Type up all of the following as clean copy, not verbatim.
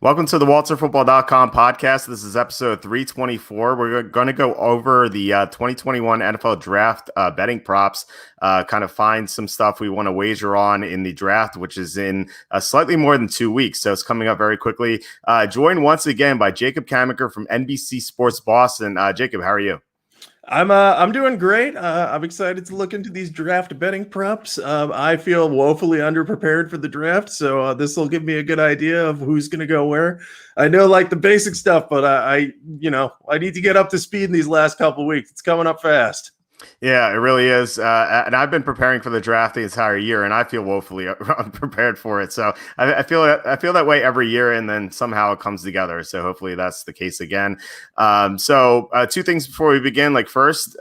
Welcome to the WalterFootball.com podcast. This is episode 324. We're going to go over the 2021 NFL Draft betting props, kind of find some stuff we want to wager on in the draft, which is in slightly more than 2 weeks. So it's coming up very quickly. Joined once again by Jacob Camenker from NBC Sports Boston. Jacob, how are you? I'm doing great. I'm excited to look into these draft betting props. I feel woefully underprepared for the draft, so this will give me a good idea of who's going to go where. I know like the basic stuff, but I need to get up to speed in these last couple of weeks. It's coming up fast. Yeah, it really is. And I've been preparing for the draft the entire year, and I feel woefully unprepared for it. So I feel that way every year, and then somehow it comes together. So hopefully that's the case again. So two things before we begin. Like first,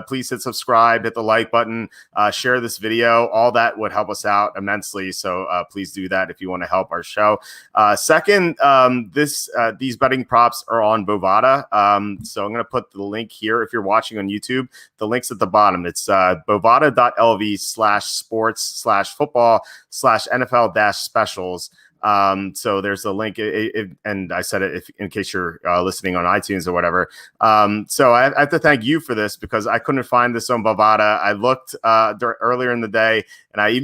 please hit subscribe, hit the like button, share this video. All that would help us out immensely. So please do that if you want to help our show. Second, these betting props are on Bovada. So I'm going to put the link here if you're watching on YouTube. The link's at the bottom. It's bovada.lv/sports/football/NFL-specials. So there's a link, and I said it in case you're listening on iTunes or whatever. So I have to thank you for this because I couldn't find this on Bovada. I looked earlier in the day, and I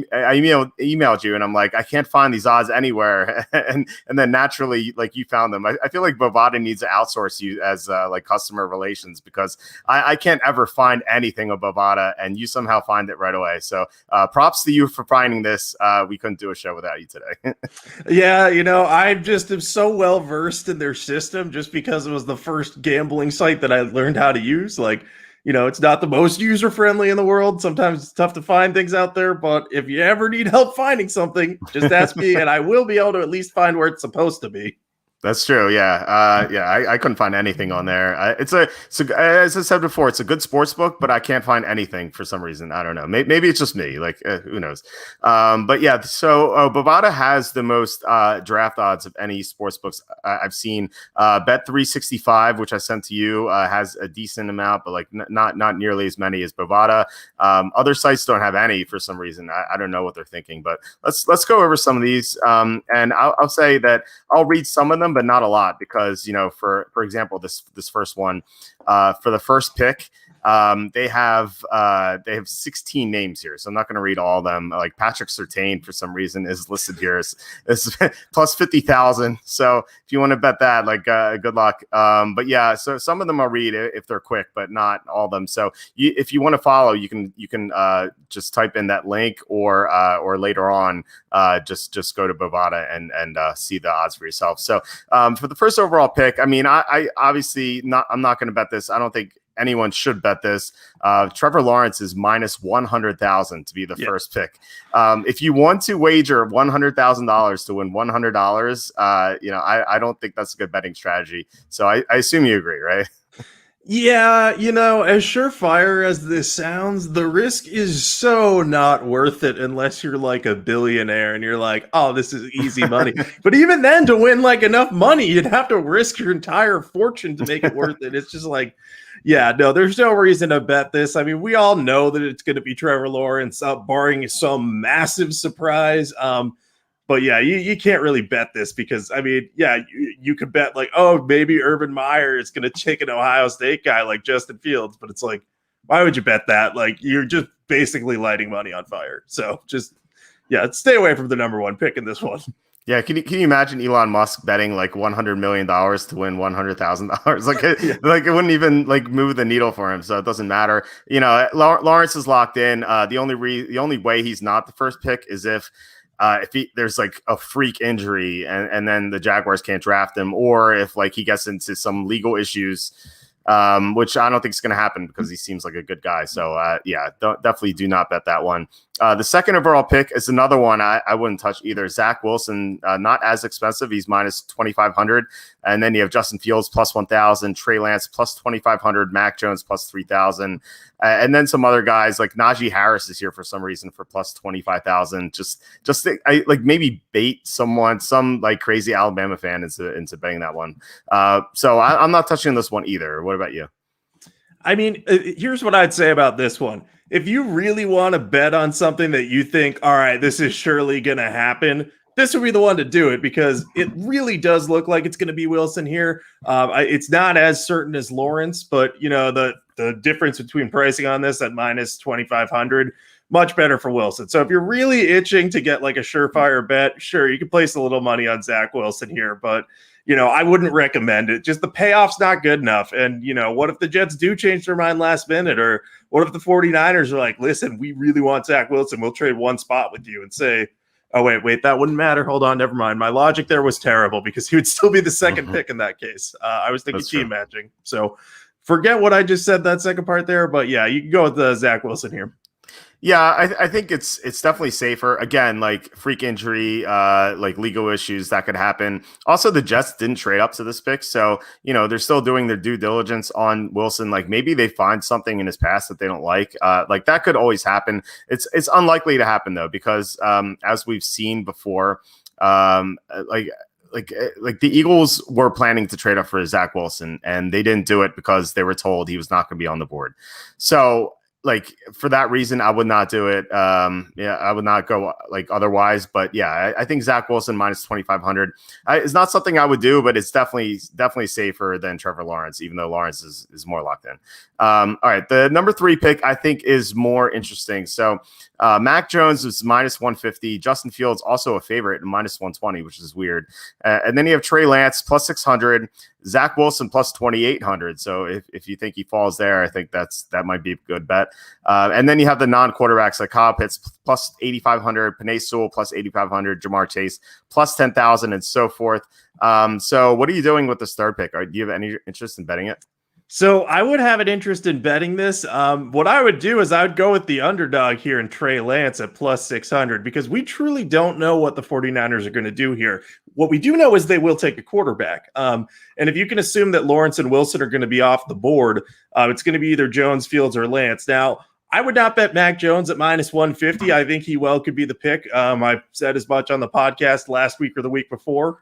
emailed you, and I'm like, I can't find these odds anywhere. and then naturally, like you found them. I feel like Bovada needs to outsource you as like customer relations because I can't ever find anything of Bovada, and you somehow find it right away. So props to you for finding this. We couldn't do a show without you today. Yeah, I just am so well versed in their system just because it was the first gambling site that I learned how to use. Like, it's not the most user friendly in the world. Sometimes it's tough to find things out there, but if you ever need help finding something, just ask me and I will be able to at least find where it's supposed to be. That's true. Yeah. I couldn't find anything on there. It's as I said before, it's a good sports book, but I can't find anything for some reason. I don't know. Maybe it's just me. Like, who knows? But yeah, so Bovada has the most draft odds of any sports books I've seen. Bet365, which I sent to you, has a decent amount, but like not nearly as many as Bovada. Other sites don't have any for some reason. I don't know what they're thinking, but let's go over some of these. And I'll say that I'll read some of them, but not a lot because, for example, this first one, for the first pick, they have 16 names here, so I'm not going to read all of them. Like Patrick Surtain, for some reason, is listed here as plus 50,000. So if you want to bet that, like, good luck. But yeah, so some of them I'll read if they're quick, but not all of them. So if you want to follow, you can just type in that link or later on, just go to Bovada and see the odds for yourself. So for the first overall pick, I mean, I obviously I'm not going to bet this. I don't think anyone should bet this. Trevor Lawrence is minus 100,000 to be the first pick. If you want to wager $100,000 to win $100, I don't think that's a good betting strategy. So I assume you agree, right? Yeah, as surefire as this sounds, the risk is so not worth it unless you're like a billionaire and you're like, oh, this is easy money. But even then, to win like enough money, you'd have to risk your entire fortune to make it worth it. It's just like, yeah, no, there's no reason to bet this. I mean, we all know that it's going to be Trevor Lawrence, barring some massive surprise. But yeah, you can't really bet this because, I mean, yeah, you could bet like, oh, maybe Urban Meyer is going to take an Ohio State guy like Justin Fields. But it's like, why would you bet that? Like, you're just basically lighting money on fire. So just, yeah, stay away from the number one pick in this one. Yeah, can you imagine Elon Musk betting like $100 million to win $100,000? Like, like it wouldn't even like move the needle for him, so it doesn't matter. Lawrence is locked in. The only way he's not the first pick is if there's like a freak injury and then the Jaguars can't draft him, or if like he gets into some legal issues, which I don't think is going to happen because he seems like a good guy. So definitely do not bet that one. The second overall pick is another one I wouldn't touch either. Zach Wilson, not as expensive. He's minus 2,500. And then you have Justin Fields plus 1,000, Trey Lance plus 2,500, Mac Jones plus 3,000. And then some other guys like Najee Harris is here for some reason for plus 25,000. Just maybe bait someone, some like crazy Alabama fan into betting that one. So I'm not touching this one either. What about you? I mean, here's what I'd say about this one. If you really want to bet on something that you think, all right, this is surely going to happen, this would be the one to do it because it really does look like it's going to be Wilson here. It's not as certain as Lawrence, but the difference between pricing on this at minus 2,500, much better for Wilson. So if you're really itching to get like a surefire bet, sure, you can place a little money on Zach Wilson here, but I wouldn't recommend it. Just the payoff's not good enough. And, what if the Jets do change their mind last minute? Or what if the 49ers are like, listen, we really want Zach Wilson. We'll trade one spot with you and say, oh, wait, that wouldn't matter. Hold on, never mind. My logic there was terrible because he would still be the second pick in that case. I was thinking team matching. So forget what I just said, that second part there. But yeah, you can go with Zach Wilson here. Yeah, I think it's definitely safer. Again, like freak injury, like legal issues that could happen. Also, the Jets didn't trade up to this pick, so they're still doing their due diligence on Wilson. Like maybe they find something in his past that they don't like. Like that could always happen. It's unlikely to happen though, because as we've seen before, like the Eagles were planning to trade up for Zach Wilson, and they didn't do it because they were told he was not going to be on the board. So, like for that reason, I would not do it. I would not go like otherwise. But yeah, I think Zach Wilson minus 2,500 is not something I would do, but it's definitely safer than Trevor Lawrence, even though Lawrence is more locked in. All right, the number 3 pick I think is more interesting. So Mac Jones is minus 150. Justin Fields also a favorite, minus 120, which is weird. And then you have Trey Lance plus 600. Zach Wilson plus 2,800. So if you think he falls there, I think that might be a good bet. And then you have the non-quarterbacks like Kyle Pitts plus 8,500, Penei Sewell plus 8,500, Jamar Chase plus 10,000, and so forth. So what are you doing with this third pick? Do you have any interest in betting it? So I would have an interest in betting this. What I would do is I would go with the underdog here in Trey Lance at plus 600 because we truly don't know what the 49ers are going to do here. What we do know is they will take a quarterback. And if you can assume that Lawrence and Wilson are going to be off the board, it's going to be either Jones, Fields, or Lance. Now, I would not bet Mac Jones at minus 150. I think he well could be the pick. I said as much on the podcast last week or the week before.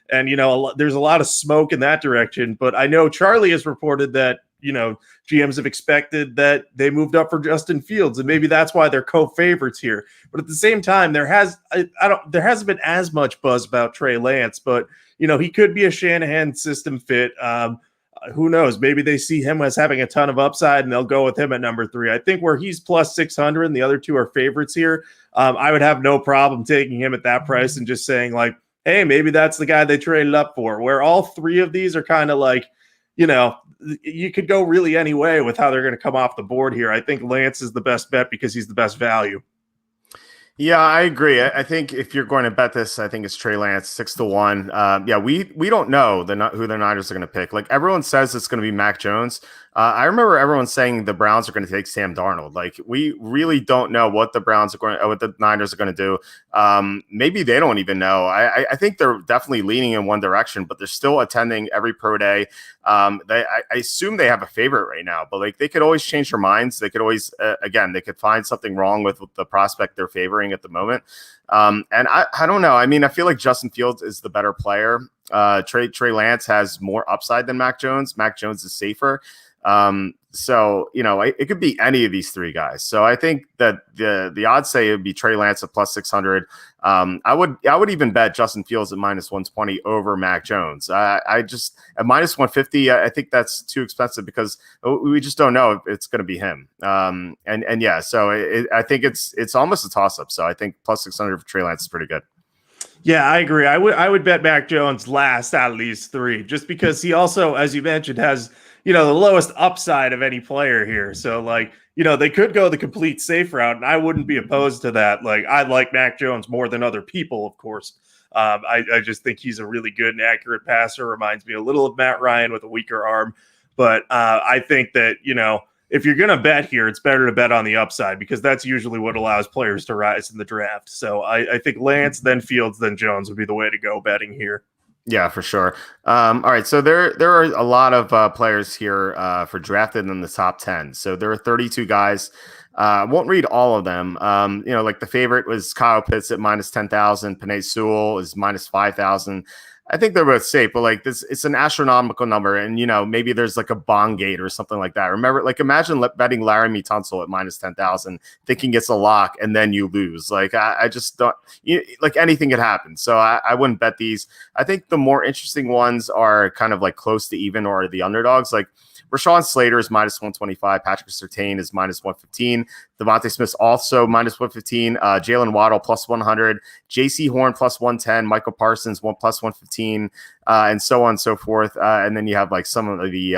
And, there's a lot of smoke in that direction. But I know Charlie has reported that, GMs have expected that they moved up for Justin Fields. And maybe that's why they're co-favorites here. But at the same time, there hasn't been as much buzz about Trey Lance. But, he could be a Shanahan system fit. Who knows? Maybe they see him as having a ton of upside and they'll go with him at number 3. I think where he's plus 600 and the other two are favorites here, I would have no problem taking him at that price and just saying like, hey, maybe that's the guy they traded up for, where all 3 of these are kind of like, you could go really any way with how they're going to come off the board here. I think Lance is the best bet because he's the best value. Yeah, I agree. I think if you're going to bet this, I think it's Trey Lance 6-1. Yeah, we don't know who the Niners are going to pick. Like everyone says, it's going to be Mac Jones. I remember everyone saying the Browns are going to take Sam Darnold. Like we really don't know what the what the Niners are going to do. Maybe they don't even know. I think they're definitely leaning in one direction, but they're still attending every pro day. I assume they have a favorite right now, but like they could always change their minds. They could always, they could find something wrong with the prospect they're favoring at the moment. And I don't know. I mean, I feel like Justin Fields is the better player. Trey Lance has more upside than Mac Jones. Mac Jones is safer. So, it could be any of these 3 guys. So I think that the odds say it would be Trey Lance at plus 600. I would even bet Justin Fields at minus 120 over Mac Jones. I just at minus 150, I think that's too expensive because we just don't know if it's going to be him. So I think it's almost a toss up. So I think plus 600 for Trey Lance is pretty good. Yeah, I agree. I would bet Mac Jones last out of these 3, just because he also, as you mentioned, has the lowest upside of any player here. So like, they could go the complete safe route, and I wouldn't be opposed to that. Like I like Mac Jones more than other people, of course. I just think he's a really good and accurate passer. Reminds me a little of Matt Ryan with a weaker arm. But I think that, if you're going to bet here, it's better to bet on the upside because that's usually what allows players to rise in the draft. So I think Lance, then Fields, then Jones would be the way to go betting here. Yeah, for sure. All right. So there are a lot of players here for drafted in the top 10. So there are 32 guys. I won't read all of them. Like the favorite was Kyle Pitts at minus 10,000. Penei Sewell is minus 5,000. I think they're both safe, but like this, it's an astronomical number, and maybe there's like a bond gate or something like that. Remember, like imagine betting Laramie Tunsil at minus 10,000, thinking it's a lock, and then you lose. Like I just don't. Like anything could happen, so I wouldn't bet these. I think the more interesting ones are kind of like close to even or the underdogs, like. Rashawn Slater is minus 125. Patrick Surtain is minus 115. Devonta Smith also minus 115. Jalen Waddle plus 100. J.C. Horn plus 110. Micah Parsons plus 115, and so on and so forth. And then you have like some of the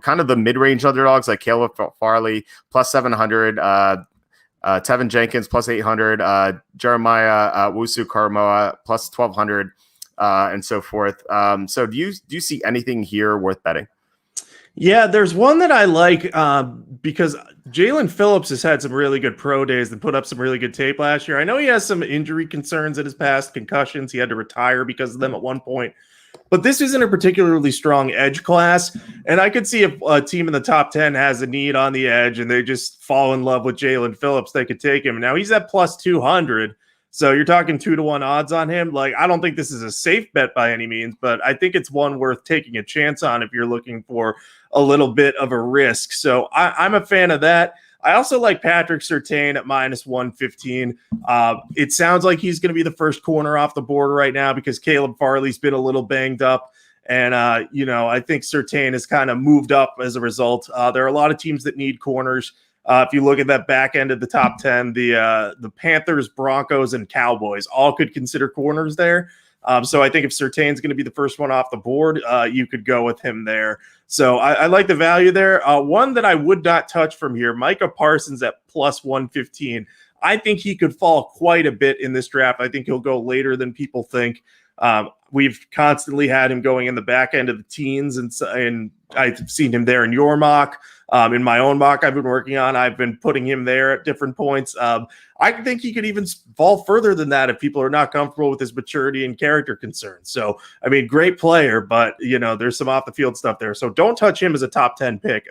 kind of the mid-range underdogs like Caleb Farley plus 700. Tevin Jenkins plus 800. Jeremiah Wusu-Karamoa plus 1,200, and so forth. So do you see anything here worth betting? Yeah, there's one that I like because Jalen Phillips has had some really good pro days and put up some really good tape last year. I know he has some injury concerns in his past, concussions. He had to retire because of them at one point. But this isn't a particularly strong edge class. And I could see if a team in the top 10 has a need on the edge and they just fall in love with Jalen Phillips, they could take him. Now he's at plus 200. So you're talking 2-1 odds on him. Like, I don't think this is a safe bet by any means, but I think it's one worth taking a chance on if you're looking for a little bit of a risk. So I'm a fan of that. I also like Patrick Surtain at minus 115. It sounds like he's going to be the first corner off the board right now because Caleb Farley's been a little banged up. And, I think Surtain has kind of moved up as a result. There are a lot of teams that need corners. If you look at that back end of the top 10, the Panthers, Broncos, and Cowboys all could consider corners there. So I think if Surtain's going to be the first one off the board, you could go with him there. So I like the value there. One that I would not touch from here, Micah Parsons at plus 115. I think he could fall quite a bit in this draft. I think he'll go later than people think. We've constantly had him going in the back end of the teens, and I've seen him there in your mock. In my own mock I've been working on, I've been putting him there at different points. I think he could even fall further than that if people are not comfortable with his maturity and character concerns. So, I mean, great player, but, there's some off the field stuff there. So don't touch him as a top 10 pick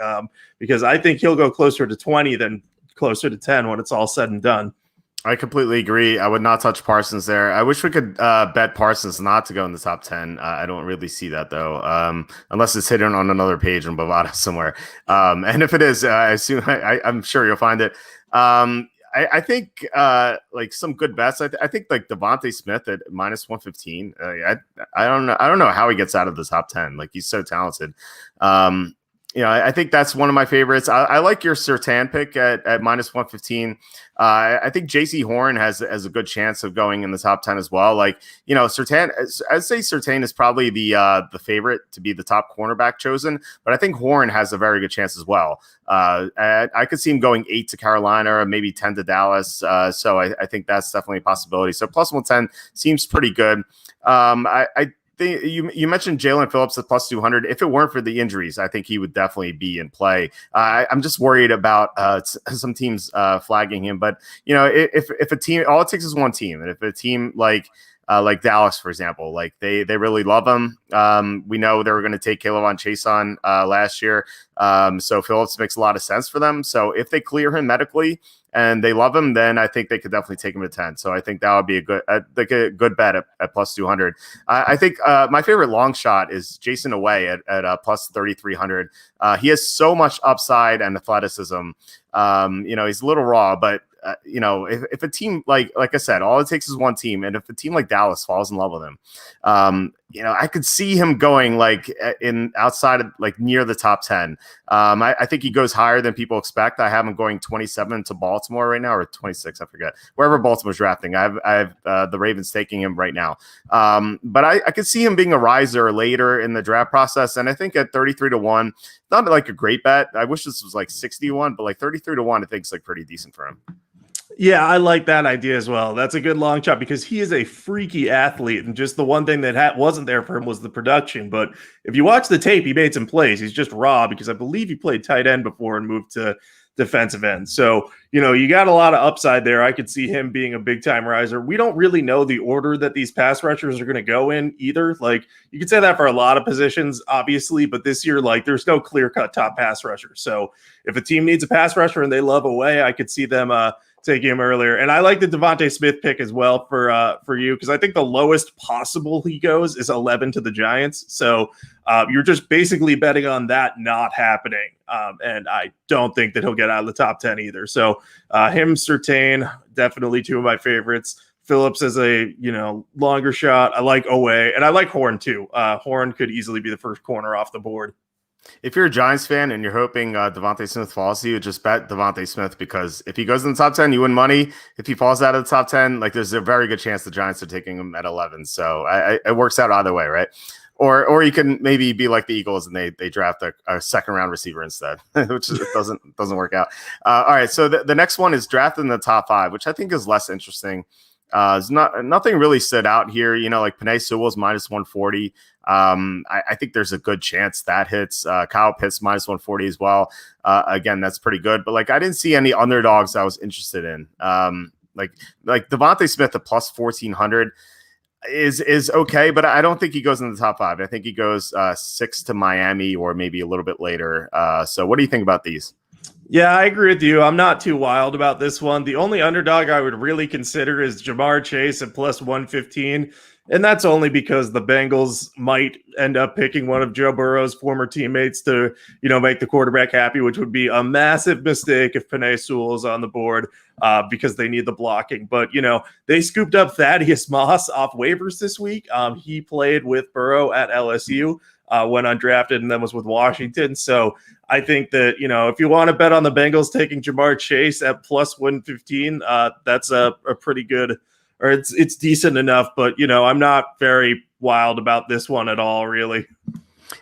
because I think he'll go closer to 20 than closer to 10 when it's all said and done. I completely agree. I would not touch Parsons there. I wish we could bet Parsons not to go in the top 10. I don't really see that, though, unless it's hidden on another page in Bovada somewhere. And if it is, I assume I'm sure you'll find it. I think like some good bets. I think like Devonta Smith at minus 115. I don't know. I don't know how he gets out of the top 10. Like he's so talented. I think that's one of my favorites. I like your Surtain pick at minus 115. I think J.C. Horn has a good chance of going in the top 10 as well. Like, Surtain, I'd say Surtain is probably the favorite to be the top cornerback chosen, but I think Horn has a very good chance as well. I could see him going 8 to Carolina or maybe 10 to Dallas. So I think that's definitely a possibility. So plus 110 seems pretty good. You mentioned Jalen Phillips at plus 200. If it weren't for the injuries, I think he would definitely be in play. I'm just worried about some teams flagging him. But, if a team, all it takes is one team. And if a team like Dallas, for example, like they really love him. We know they were going to take K'Lavon Chaisson last year. So Phillips makes a lot of sense for them. So if they clear him medically and they love him, then I think they could definitely take him to 10. So I think that would be a good bet at plus 200. I think my favorite long shot is Jason Away at plus 3,300. He has so much upside and athleticism. He's a little raw, but if a team like I said, all it takes is one team, and if a team like Dallas falls in love with him, I could see him going like in outside of like near the top 10. I think he goes higher than people expect. I have him going 27 to Baltimore right now, or 26, I forget. Wherever Baltimore's drafting, I have the Ravens taking him right now. But I could see him being a riser later in the draft process, and I think at 33 to 1, not like a great bet. I wish this was like 61, but like 33 to 1, I think is like pretty decent for him. Yeah, I like that idea as well. That's a good long shot because he is a freaky athlete, and just the one thing that wasn't there for him was the production. But if you watch the tape, he made some plays. He's just raw because I believe he played tight end before and moved to defensive end. So, you got a lot of upside there. I could see him being a big-time riser. We don't really know the order that these pass rushers are going to go in either. Like, you could say that for a lot of positions, obviously, but this year, like, there's no clear-cut top pass rusher. So if a team needs a pass rusher and they love Away, I could see them taking him earlier. And I like the Devonta Smith pick as well for you, because I think the lowest possible he goes is 11 to the Giants. So you're just basically betting on that not happening. And I don't think that he'll get out of the top 10 either. So him, Surtain, definitely two of my favorites. Phillips as a longer shot. I like Owe, and I like Horn too. Horn could easily be the first corner off the board. If you're a Giants fan and you're hoping Devonta Smith falls to you, just bet Devonta Smith, because if he goes in the top 10, you win money. If he falls out of the top 10, like there's a very good chance the Giants are taking him at 11. So it works out either way, right? Or you can maybe be like the Eagles and they draft a second round receiver instead, which doesn't work out. All right, so the next one is drafted in the top 5, which I think is less interesting. It's nothing really stood out here. Like Penei Sewell's minus 140. I think there's a good chance that hits. Kyle Pitts minus 140 as well. Again, that's pretty good. But like I didn't see any underdogs I was interested in. Like Devonta Smith at plus 1400 is okay, but I don't think he goes in the top 5. I think he goes 6 to Miami or maybe a little bit later. So what do you think about these? Yeah, I agree with you. I'm not too wild about this one. The only underdog I would really consider is Ja'Marr Chase at plus 115. And that's only because the Bengals might end up picking one of Joe Burrow's former teammates to, make the quarterback happy, which would be a massive mistake if Penei Sewell is on the board because they need the blocking. But, they scooped up Thaddeus Moss off waivers this week. He played with Burrow at LSU, went undrafted, and then was with Washington. So I think that, if you want to bet on the Bengals taking Ja'Marr Chase at plus 115, that's a pretty good, or it's decent enough, but I'm not very wild about this one at all, really.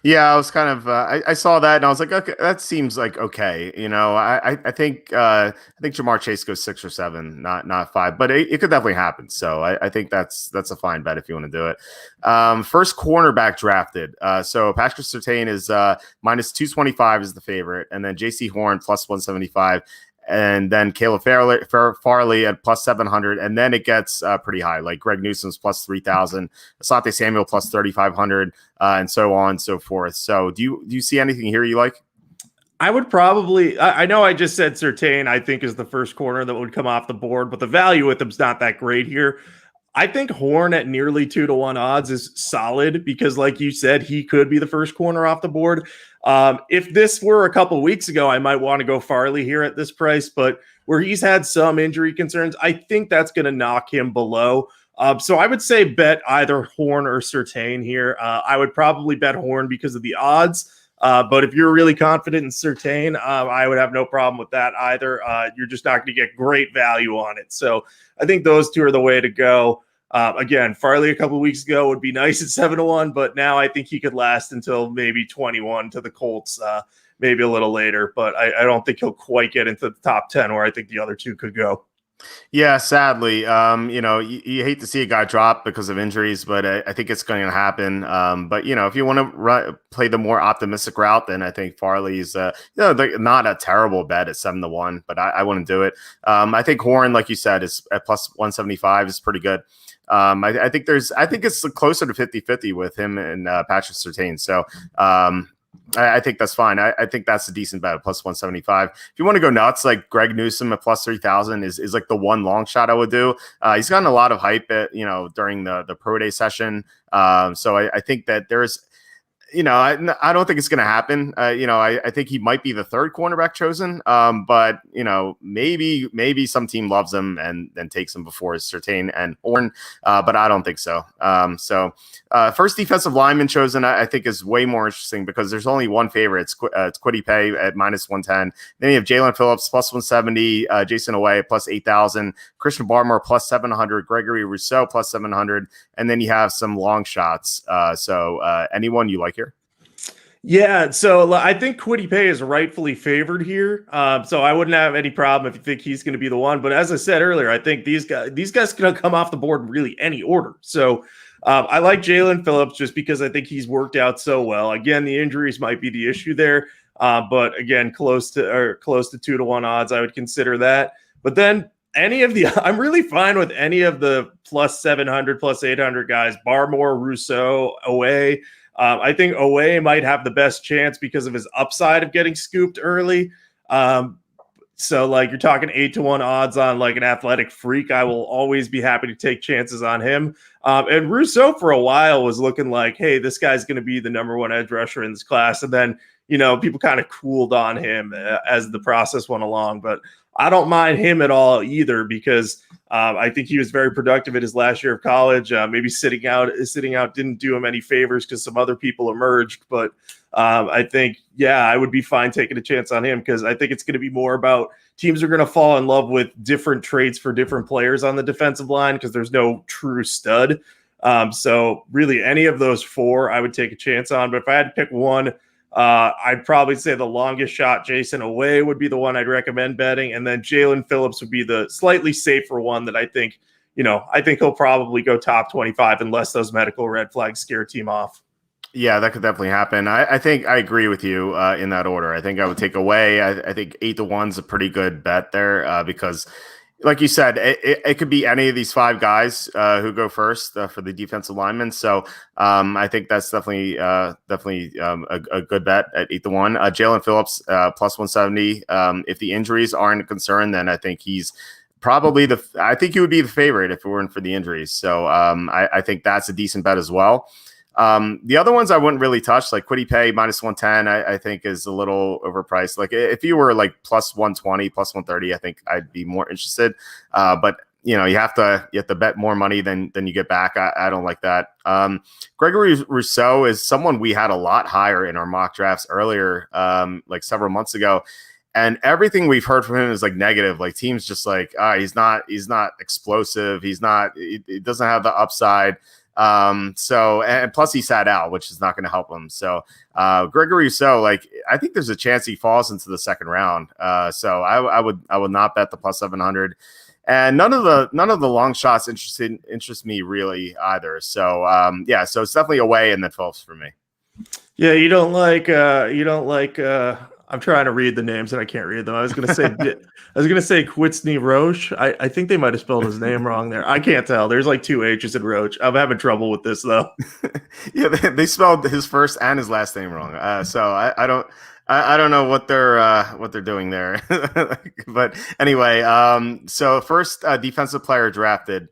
Yeah, I was kind of I saw that and I was like, okay, that seems like okay. I think Ja'Marr Chase goes 6 or 7, not 5, but it could definitely happen. So I think that's a fine bet if you want to do it. First cornerback drafted. So Patrick Surtain is minus 225 is the favorite, and then JC Horn plus 175. And then Caleb Farley at plus 700. And then it gets pretty high, like Greg Newsome's plus 3,000, Asante Samuel plus 3,500, and so on and so forth. So do you see anything here you like? I would probably, I know I just said Surtain, I think is the first corner that would come off the board, but the value with him's not that great here. I think Horn at nearly 2-1 odds is solid because, like you said, he could be the first corner off the board. If this were a couple weeks ago, I might want to go Farley here at this price, but where he's had some injury concerns, I think that's going to knock him below. So I would say bet either Horn or Surtain here. I would probably bet Horn because of the odds. But if you're really confident in Surtain, I would have no problem with that either. You're just not going to get great value on it. So I think those two are the way to go. Again, Farley a couple of weeks ago would be nice at 7-1, but now I think he could last until maybe 21 to the Colts, maybe a little later. But I don't think he'll quite get into the top 10 where I think the other two could go. Yeah, sadly, you hate to see a guy drop because of injuries, but I think it's going to happen. But if you want to play the more optimistic route, then I think Farley's, not a terrible bet at 7-1, but I wouldn't do it. I think Horn, like you said, is at plus 175 is pretty good. I think it's closer to 50-50 with him and Patrick Surtain. So, I think that's fine. I think that's a decent bet, plus 175. If you want to go nuts, like Greg Newsome at plus 3,000 is like the one long shot I would do. He's gotten a lot of hype during the pro day session. So I think that there's, I don't think it's going to happen. I think he might be the third cornerback chosen. But maybe some team loves him and then takes him before Surtain and Horn. But I don't think so. First defensive lineman chosen, I think is way more interesting because there's only one favorite. It's Kwity Paye at minus 110. Then you have Jalen Phillips plus 170, Jason Away plus 8,000, Christian Barmore plus 700, Gregory Rousseau plus 700, and then you have some long shots. So anyone you like here? Yeah, so I think Kwity Paye is rightfully favored here. So I wouldn't have any problem if you think he's going to be the one. But as I said earlier, I think these guys can come off the board in really any order. So I like Jalen Phillips just because I think he's worked out so well. Again, the injuries might be the issue there. But again, close to 2-1 odds, I would consider that. But then I'm really fine with any of the plus 700, plus 800 guys, Barmore, Rousseau, Away. I think Owe might have the best chance because of his upside of getting scooped early. So like you're talking 8-1 odds on like an athletic freak. I will always be happy to take chances on him. And Rousseau for a while was looking like, hey, this guy's going to be the number one edge rusher in this class. And then, people kind of cooled on him as the process went along. But I don't mind him at all either because I think he was very productive in his last year of college. Maybe sitting out didn't do him any favors because some other people emerged. But I think, I would be fine taking a chance on him because I think it's going to be more about teams are going to fall in love with different traits for different players on the defensive line because there's no true stud. So really any of those four I would take a chance on. But if I had to pick one, I'd probably say the longest shot Jason Away would be the one I'd recommend betting. And then Jalen Phillips would be the slightly safer one that I think he'll probably go top 25 unless those medical red flags scare a team off. Yeah, that could definitely happen. I think I agree with you in that order. I think I would take Away. I think 8-1 is a pretty good bet there because, like you said, it could be any of these five guys who go first for the defensive linemen. So I think that's definitely a good bet at 8-1. Jalen Phillips plus 170. If the injuries aren't a concern, then I think he's probably I think he would be the favorite if it weren't for the injuries. So I think that's a decent bet as well. The other ones I wouldn't really touch, like Kwity Paye minus 110, I think is a little overpriced. Like if you were like plus 120, plus 130, I think I'd be more interested. But you have to bet more money than you get back. I don't like that. Gregory Rousseau is someone we had a lot higher in our mock drafts earlier, like several months ago. And everything we've heard from him is like negative. Like teams just like, he's not explosive. He doesn't have the upside. So, and plus he sat out, which is not going to help him. So, Gregory Rousseau, like, I think there's a chance he falls into the second round. So I would not bet the plus 700, and none of the long shots interest me really either. So, so it's definitely Away and then Phillips for me. Yeah. You don't like, I'm trying to read the names and I can't read them. I was going to say Quitsney Roche. I think they might have spelled his name wrong there. I can't tell. There's like two H's in Roche. I'm having trouble with this though. Yeah, they spelled his first and his last name wrong. So I don't know what they're doing there. But anyway, so first defensive player drafted.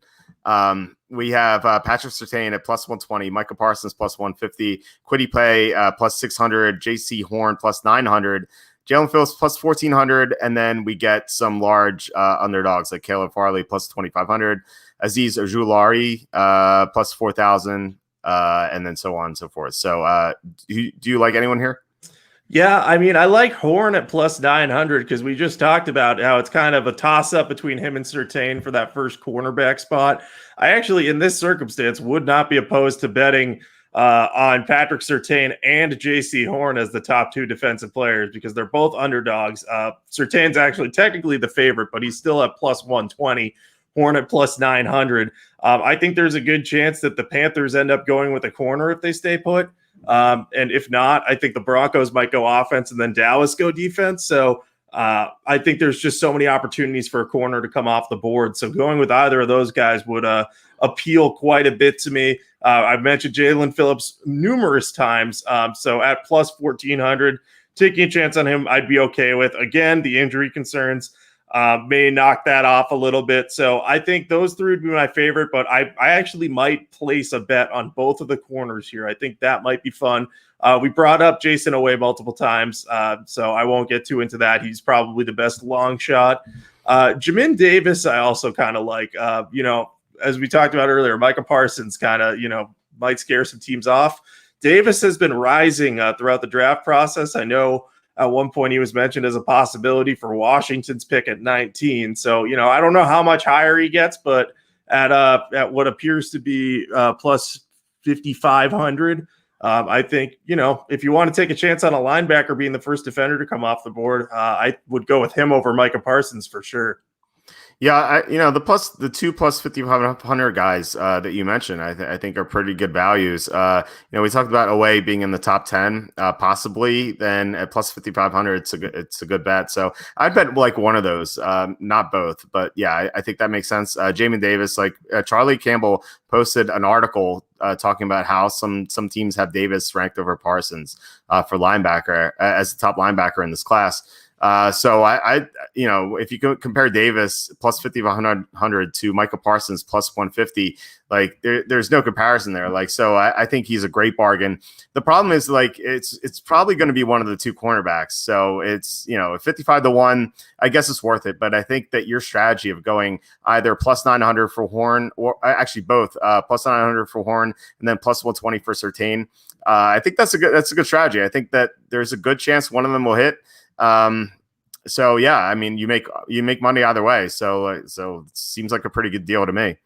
We have Patrick Surtain at plus 120, Micah Parsons plus 150, Kwity Paye plus 600, JC Horn plus 900, Jalen Phillips plus 1,400, and then we get some large underdogs like Caleb Farley plus 2,500, Azeez Ojulari plus 4,000, and then so on and so forth. So do you like anyone here? Yeah, I mean, I like Horn at plus 900 because we just talked about how it's kind of a toss-up between him and Surtain for that first cornerback spot. I actually, in this circumstance, would not be opposed to betting on Patrick Surtain and J.C. Horn as the top two defensive players because they're both underdogs. Surtain's actually technically the favorite, but he's still at plus 120. Horn at plus 900. I think there's a good chance that the Panthers end up going with a corner if they stay put. And if not, I think the Broncos might go offense and then Dallas go defense. So I think there's just so many opportunities for a corner to come off the board. So going with either of those guys would appeal quite a bit to me. I've mentioned Jalen Phillips numerous times. So at plus 1,400, taking a chance on him, I'd be okay with. Again, the injury concerns may knock that off a little bit. So I think those three would be my favorite, but I actually might place a bet on both of the corners here. I think that might be fun. We brought up Jason Away multiple times, so I won't get too into that. He's probably the best long shot. Jimin Davis, I also kind of like, as we talked about earlier, Micah Parsons kind of, might scare some teams off. Davis has been rising throughout the draft process. I know at one point he was mentioned as a possibility for Washington's pick at 19. So, I don't know how much higher he gets, but at what appears to be plus 5,500, I think, if you want to take a chance on a linebacker being the first defender to come off the board, I would go with him over Micah Parsons for sure. Yeah, the two plus 5,500 guys that you mentioned, I think are pretty good values. We talked about Away being in the top 10, possibly. Then at plus 5,500, it's a good bet. So I'd bet like one of those, not both. But yeah, I think that makes sense. Jimin Davis, like Charlie Campbell posted an article talking about how some teams have Davis ranked over Parsons for linebacker as the top linebacker in this class. So if you compare Davis plus 5,100 to Micah Parsons plus 150, like there's no comparison there. Like, so I think he's a great bargain. The problem is like it's probably going to be one of the two cornerbacks. So it's 55-1. I guess it's worth it. But I think that your strategy of going either plus 900 for Horn, or actually both plus 900 for Horn and then plus 120 for Surtain. I think that's a good strategy. I think that there's a good chance one of them will hit. So yeah, I mean, you make money either way. So it seems like a pretty good deal to me.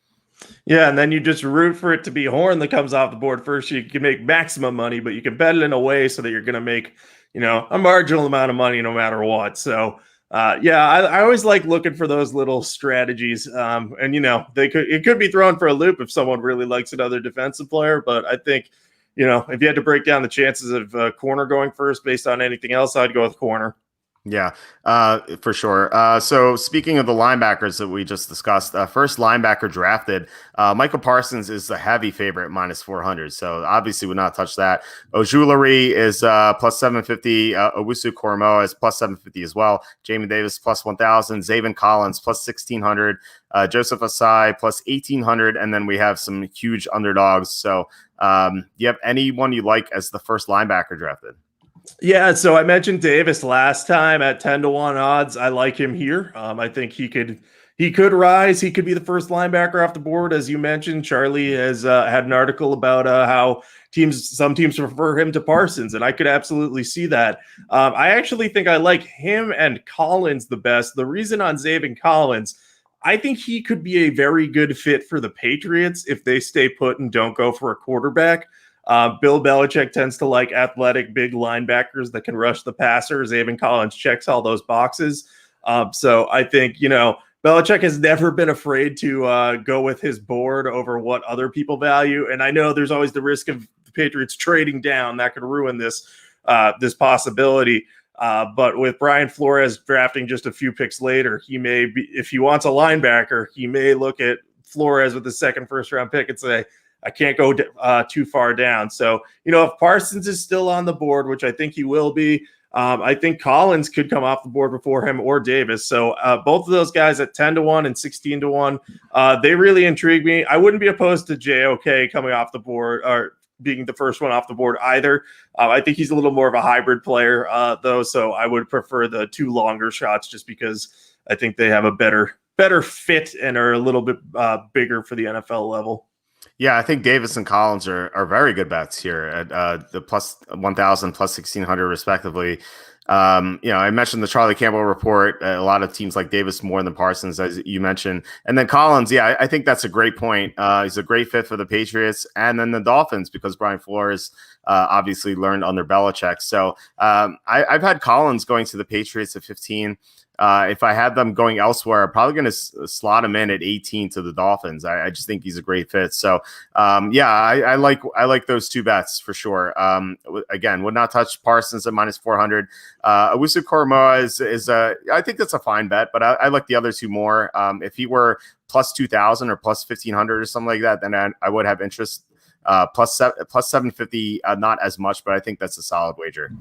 Yeah, and then you just root for it to be Horn that comes off the board first. You can make maximum money, but you can bet it in a way so that you're going to make, a marginal amount of money no matter what. So I always like looking for those little strategies. And it could be thrown for a loop if someone really likes another defensive player. But I think, if you had to break down the chances of corner going first based on anything else, I'd go with corner. Yeah, for sure. So speaking of the linebackers that we just discussed, first linebacker drafted, Micah Parsons is the heavy favorite minus 400. So obviously would not touch that. Ojulari is plus 750. Owusu Koromoa is plus 750 as well. Jimin Davis plus 1,000. Zaven Collins plus 1,600. Joseph Asai plus 1,800. And then we have some huge underdogs. So you have anyone you like as the first linebacker drafted? Yeah, so I mentioned Davis last time at 10-1 odds. I like him here. I think he could rise. He could be the first linebacker off the board, as you mentioned. Charlie has had an article about how some teams prefer him to Parsons, and I could absolutely see that. I actually think I like him and Collins the best. The reason on Zaven Collins, I think he could be a very good fit for the Patriots if they stay put and don't go for a quarterback. Bill Belichick tends to like athletic, big linebackers that can rush the passer. Zaven Collins checks all those boxes. So I think, Belichick has never been afraid to go with his board over what other people value. And I know there's always the risk of the Patriots trading down. That could ruin this possibility. But with Brian Flores drafting just a few picks later, he may be, if he wants a linebacker, he may look at Flores with the second first-round pick and say, I can't go too far down. So, if Parsons is still on the board, which I think he will be, I think Collins could come off the board before him or Davis. So both of those guys at 10-1 and 16-1, they really intrigue me. I wouldn't be opposed to JOK coming off the board or being the first one off the board either. I think he's a little more of a hybrid player, though. So I would prefer the two longer shots just because I think they have a better fit and are a little bit bigger for the NFL level. Yeah, I think Davis and Collins are very good bets here at the plus 1,000, plus 1,600 respectively. I mentioned the Charlie Campbell report. A lot of teams like Davis more than Parsons, as you mentioned. And then Collins, yeah, I think that's a great point. He's a great fit for the Patriots and then the Dolphins because Brian Flores obviously learned under Belichick. So I've had Collins going to the Patriots at 15. If I had them going elsewhere, I'm probably going to slot him in at 18 to the Dolphins. I just think he's a great fit. So, I like those two bets for sure. Again, would not touch Parsons at minus 400. Owusu Koromoa is I think that's a fine bet, but I like the other two more. If he were plus 2,000 or plus 1,500 or something like that, then I would have interest. Plus 750, not as much, but I think that's a solid wager.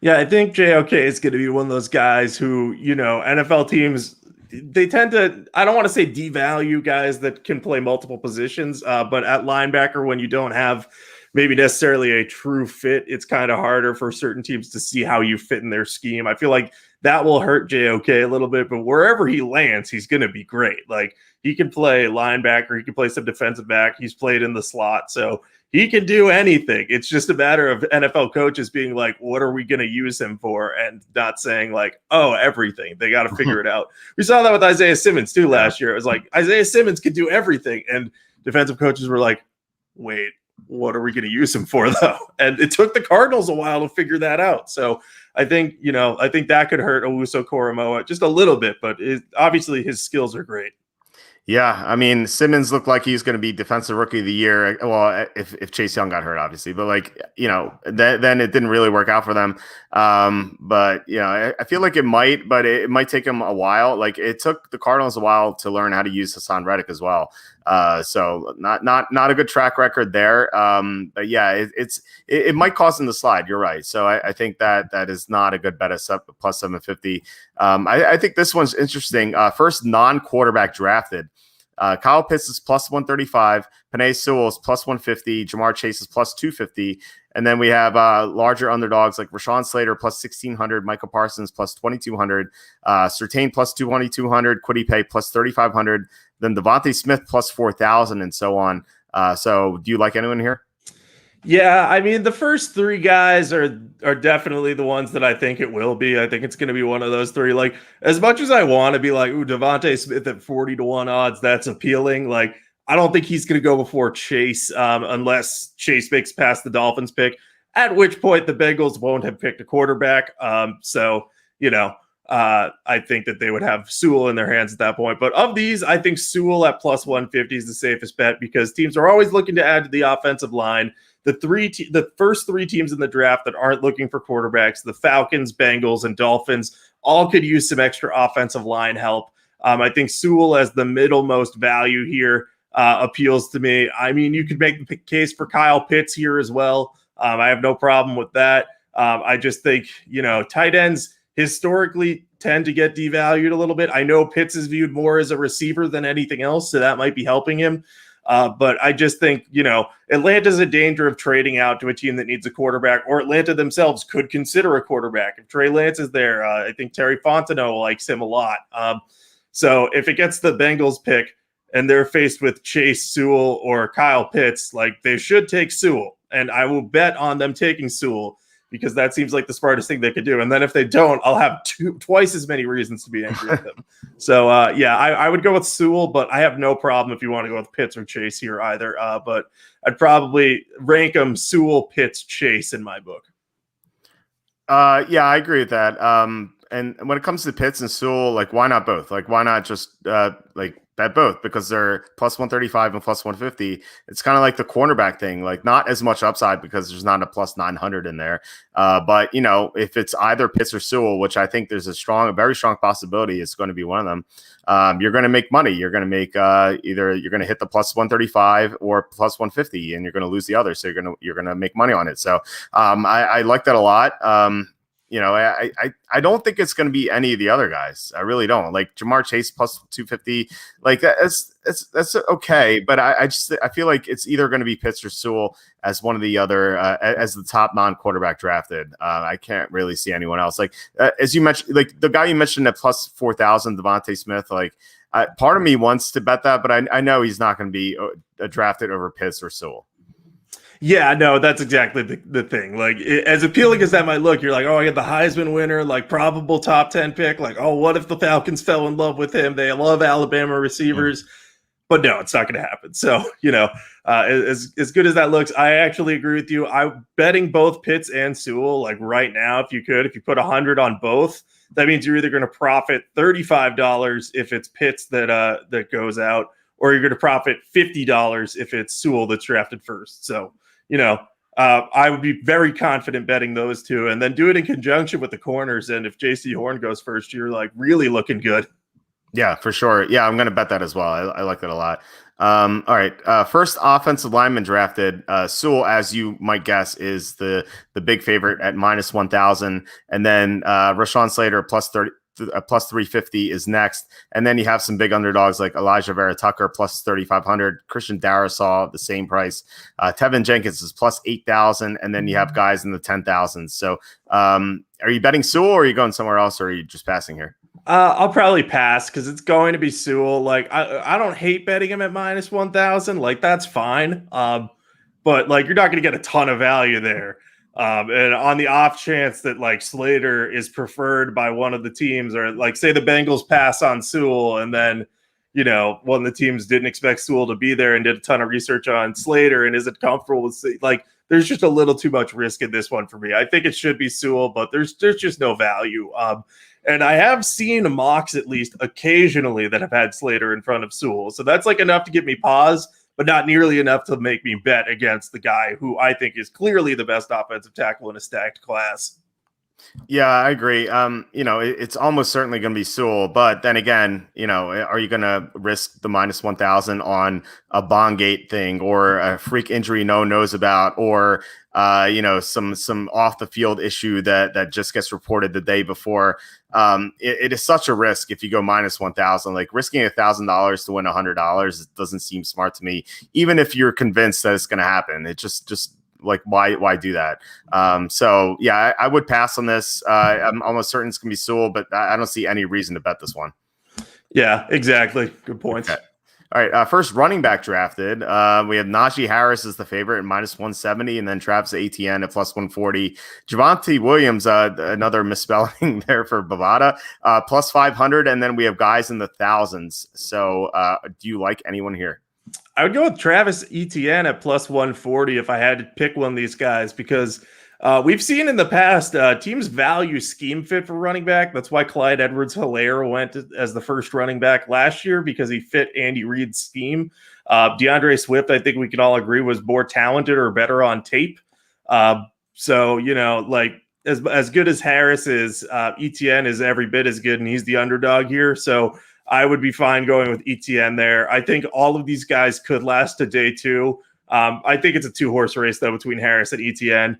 Yeah, I think JOK is going to be one of those guys who, NFL teams, they tend to, I don't want to say devalue guys that can play multiple positions, but at linebacker, when you don't have maybe necessarily a true fit, it's kind of harder for certain teams to see how you fit in their scheme. I feel like that will hurt JOK a little bit, but wherever he lands, he's going to be great. Like he can play linebacker, he can play some defensive back, he's played in the slot. So he can do anything. It's just a matter of NFL coaches being like, what are we going to use him for? And not saying like, oh, everything. They got to figure it out. We saw that with Isaiah Simmons too last year. It was like Isaiah Simmons could do everything. And defensive coaches were like, wait, what are we going to use him for though? And it took the Cardinals a while to figure that out. So I think that could hurt Owusu Koromoa just a little bit, but obviously his skills are great. Yeah, I mean, Simmons looked like he's going to be defensive rookie of the year. Well, if Chase Young got hurt, obviously, but then it didn't really work out for them. But I feel like it might, but it might take him a while. Like it took the Cardinals a while to learn how to use Hassan Reddick as well. So not a good track record there. But yeah, it might cause him to slide. You're right. So I think that is not a good bet at plus 750. I think this one's interesting. First non-quarterback drafted. Kyle Pitts is plus 135. Penei Sewell is plus 150. Jamar Chase is plus 250. And then we have larger underdogs like Rashawn Slater plus 1,600. Micah Parsons plus 2,200. Surtain plus 2,200. Kwity Paye plus 3,500. Then Devonta Smith plus 4,000 and so on. So do you like anyone here? Yeah, I mean, the first three guys are definitely the ones that I think it will be. I think it's going to be one of those three. Like, as much as I want to be like, ooh, Devonta Smith at 40-1 odds, that's appealing. Like, I don't think he's going to go before Chase unless Chase makes past the Dolphins pick, at which point the Bengals won't have picked a quarterback. So, I think that they would have Sewell in their hands at that point. But of these, I think Sewell at plus 150 is the safest bet because teams are always looking to add to the offensive line. The first three teams in the draft that aren't looking for quarterbacks, the Falcons, Bengals, and Dolphins, all could use some extra offensive line help. I think Sewell as the middlemost value here appeals to me. I mean, you could make the case for Kyle Pitts here as well. I have no problem with that. I just think, tight ends historically tend to get devalued a little bit. I know Pitts is viewed more as a receiver than anything else, so that might be helping him. But I just think, Atlanta's in danger of trading out to a team that needs a quarterback, or Atlanta themselves could consider a quarterback. If Trey Lance is there, I think Terry Fontenot likes him a lot. So if it gets the Bengals pick and they're faced with Chase, Sewell, or Kyle Pitts, like they should take Sewell. And I will bet on them taking Sewell because that seems like the smartest thing they could do. And then if they don't, I'll have twice as many reasons to be angry at them. So, I would go with Sewell, but I have no problem if you want to go with Pitts or Chase here either. But I'd probably rank them Sewell, Pitts, Chase in my book. Yeah, I agree with that. And when it comes to Pitts and Sewell, like, why not both? Like, why not just bet both? Because they're plus 135 and plus 150. It's kind of like the cornerback thing, like not as much upside because there's not a plus 900 in there. But if it's either Pitts or Sewell, which I think there's a very strong possibility it's going to be one of them, you're going to make money. You're going to make either you're going to hit the plus 135 or plus 150, and you're going to lose the other. So you're going to make money on it. So I like that a lot. I don't think it's going to be any of the other guys. I really don't. Like Jamar Chase plus 250, like that's okay. But I feel like it's either going to be Pitts or Sewell as one of the other as the top non-quarterback drafted. I can't really see anyone else. Like as you mentioned, like the guy you mentioned at plus 4,000, Devonta Smith. Like part of me wants to bet that, but I know he's not going to be drafted over Pitts or Sewell. Yeah, no, that's exactly the thing. Like, as appealing as that might look, you're like, oh, I get the Heisman winner, like probable top 10 pick. Like, oh, what if the Falcons fell in love with him? They love Alabama receivers. But no, it's not going to happen. So, as good as that looks, I actually agree with you. I'm betting both Pitts and Sewell, like right now, if you put 100 on both, that means you're either going to profit $35 if it's Pitts that goes out, or you're going to profit $50 if it's Sewell that's drafted first. So, I would be very confident betting those two and then do it in conjunction with the corners. And if JC Horn goes first, you're like really looking good. Yeah, for sure. Yeah, I'm going to bet that as well. I like that a lot. All right. First offensive lineman drafted. Sewell, as you might guess, is the big favorite at minus 1,000. And then Rashawn Slater plus 350 is next. And then you have some big underdogs like Elijah Vera Tucker plus 3,500, Christian Darrisaw, the same price. Tevin Jenkins is plus 8,000. And then you have guys in the 10,000s. So are you betting Sewell or are you going somewhere else or are you just passing here? I'll probably pass because it's going to be Sewell. Like I don't hate betting him at minus 1,000. Like that's fine. But like you're not going to get a ton of value there. And on the off chance that like Slater is preferred by one of the teams, or like say the Bengals pass on Sewell, and then one of the teams didn't expect Sewell to be there and did a ton of research on Slater and isn't comfortable with like there's just a little too much risk in this one for me. I think it should be Sewell, but there's just no value. And I have seen mocks at least occasionally that have had Slater in front of Sewell. So that's like enough to give me pause, but not nearly enough to make me bet against the guy who I think is clearly the best offensive tackle in a stacked class. Yeah, I agree. It's almost certainly going to be Sewell, but then again, are you going to risk the minus 1,000 on a Bongate thing or a freak injury no one knows about, or some off the field issue that just gets reported the day before? It is such a risk if you go minus 1,000. Like risking $1,000 to win $100 doesn't seem smart to me, even if you're convinced that it's going to happen. It just like why do that? So yeah, I would pass on this. I'm almost certain it's gonna be Sewell, but I don't see any reason to bet this one. Yeah, exactly. Good points. Okay. All right, first running back drafted. We have Najee Harris as the favorite at minus 170, and then Travis Etienne at plus 140. Javonte Williams, another misspelling there for Bovada, plus 500, and then we have guys in the thousands. So do you like anyone here? I would go with Travis Etienne at plus 140 if I had to pick one of these guys, because we've seen in the past teams value scheme fit for running back. That's why Clyde Edwards-Helaire went as the first running back last year, because he fit Andy Reid's scheme. Deandre Swift, I think we can all agree, was more talented or better on tape. So, like as good as Harris is, Etienne is every bit as good, and he's the underdog here. So I would be fine going with Etienne there. I think all of these guys could last to day two. I think it's a 2-horse race, though, between Harris and Etienne.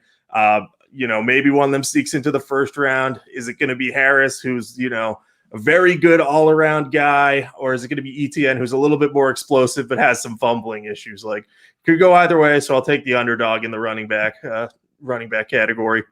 Maybe one of them sneaks into the first round. Is it going to be Harris, who's, a very good all-around guy, or is it going to be Etienne, who's a little bit more explosive but has some fumbling issues? Like, could go either way, so I'll take the underdog in the running back category.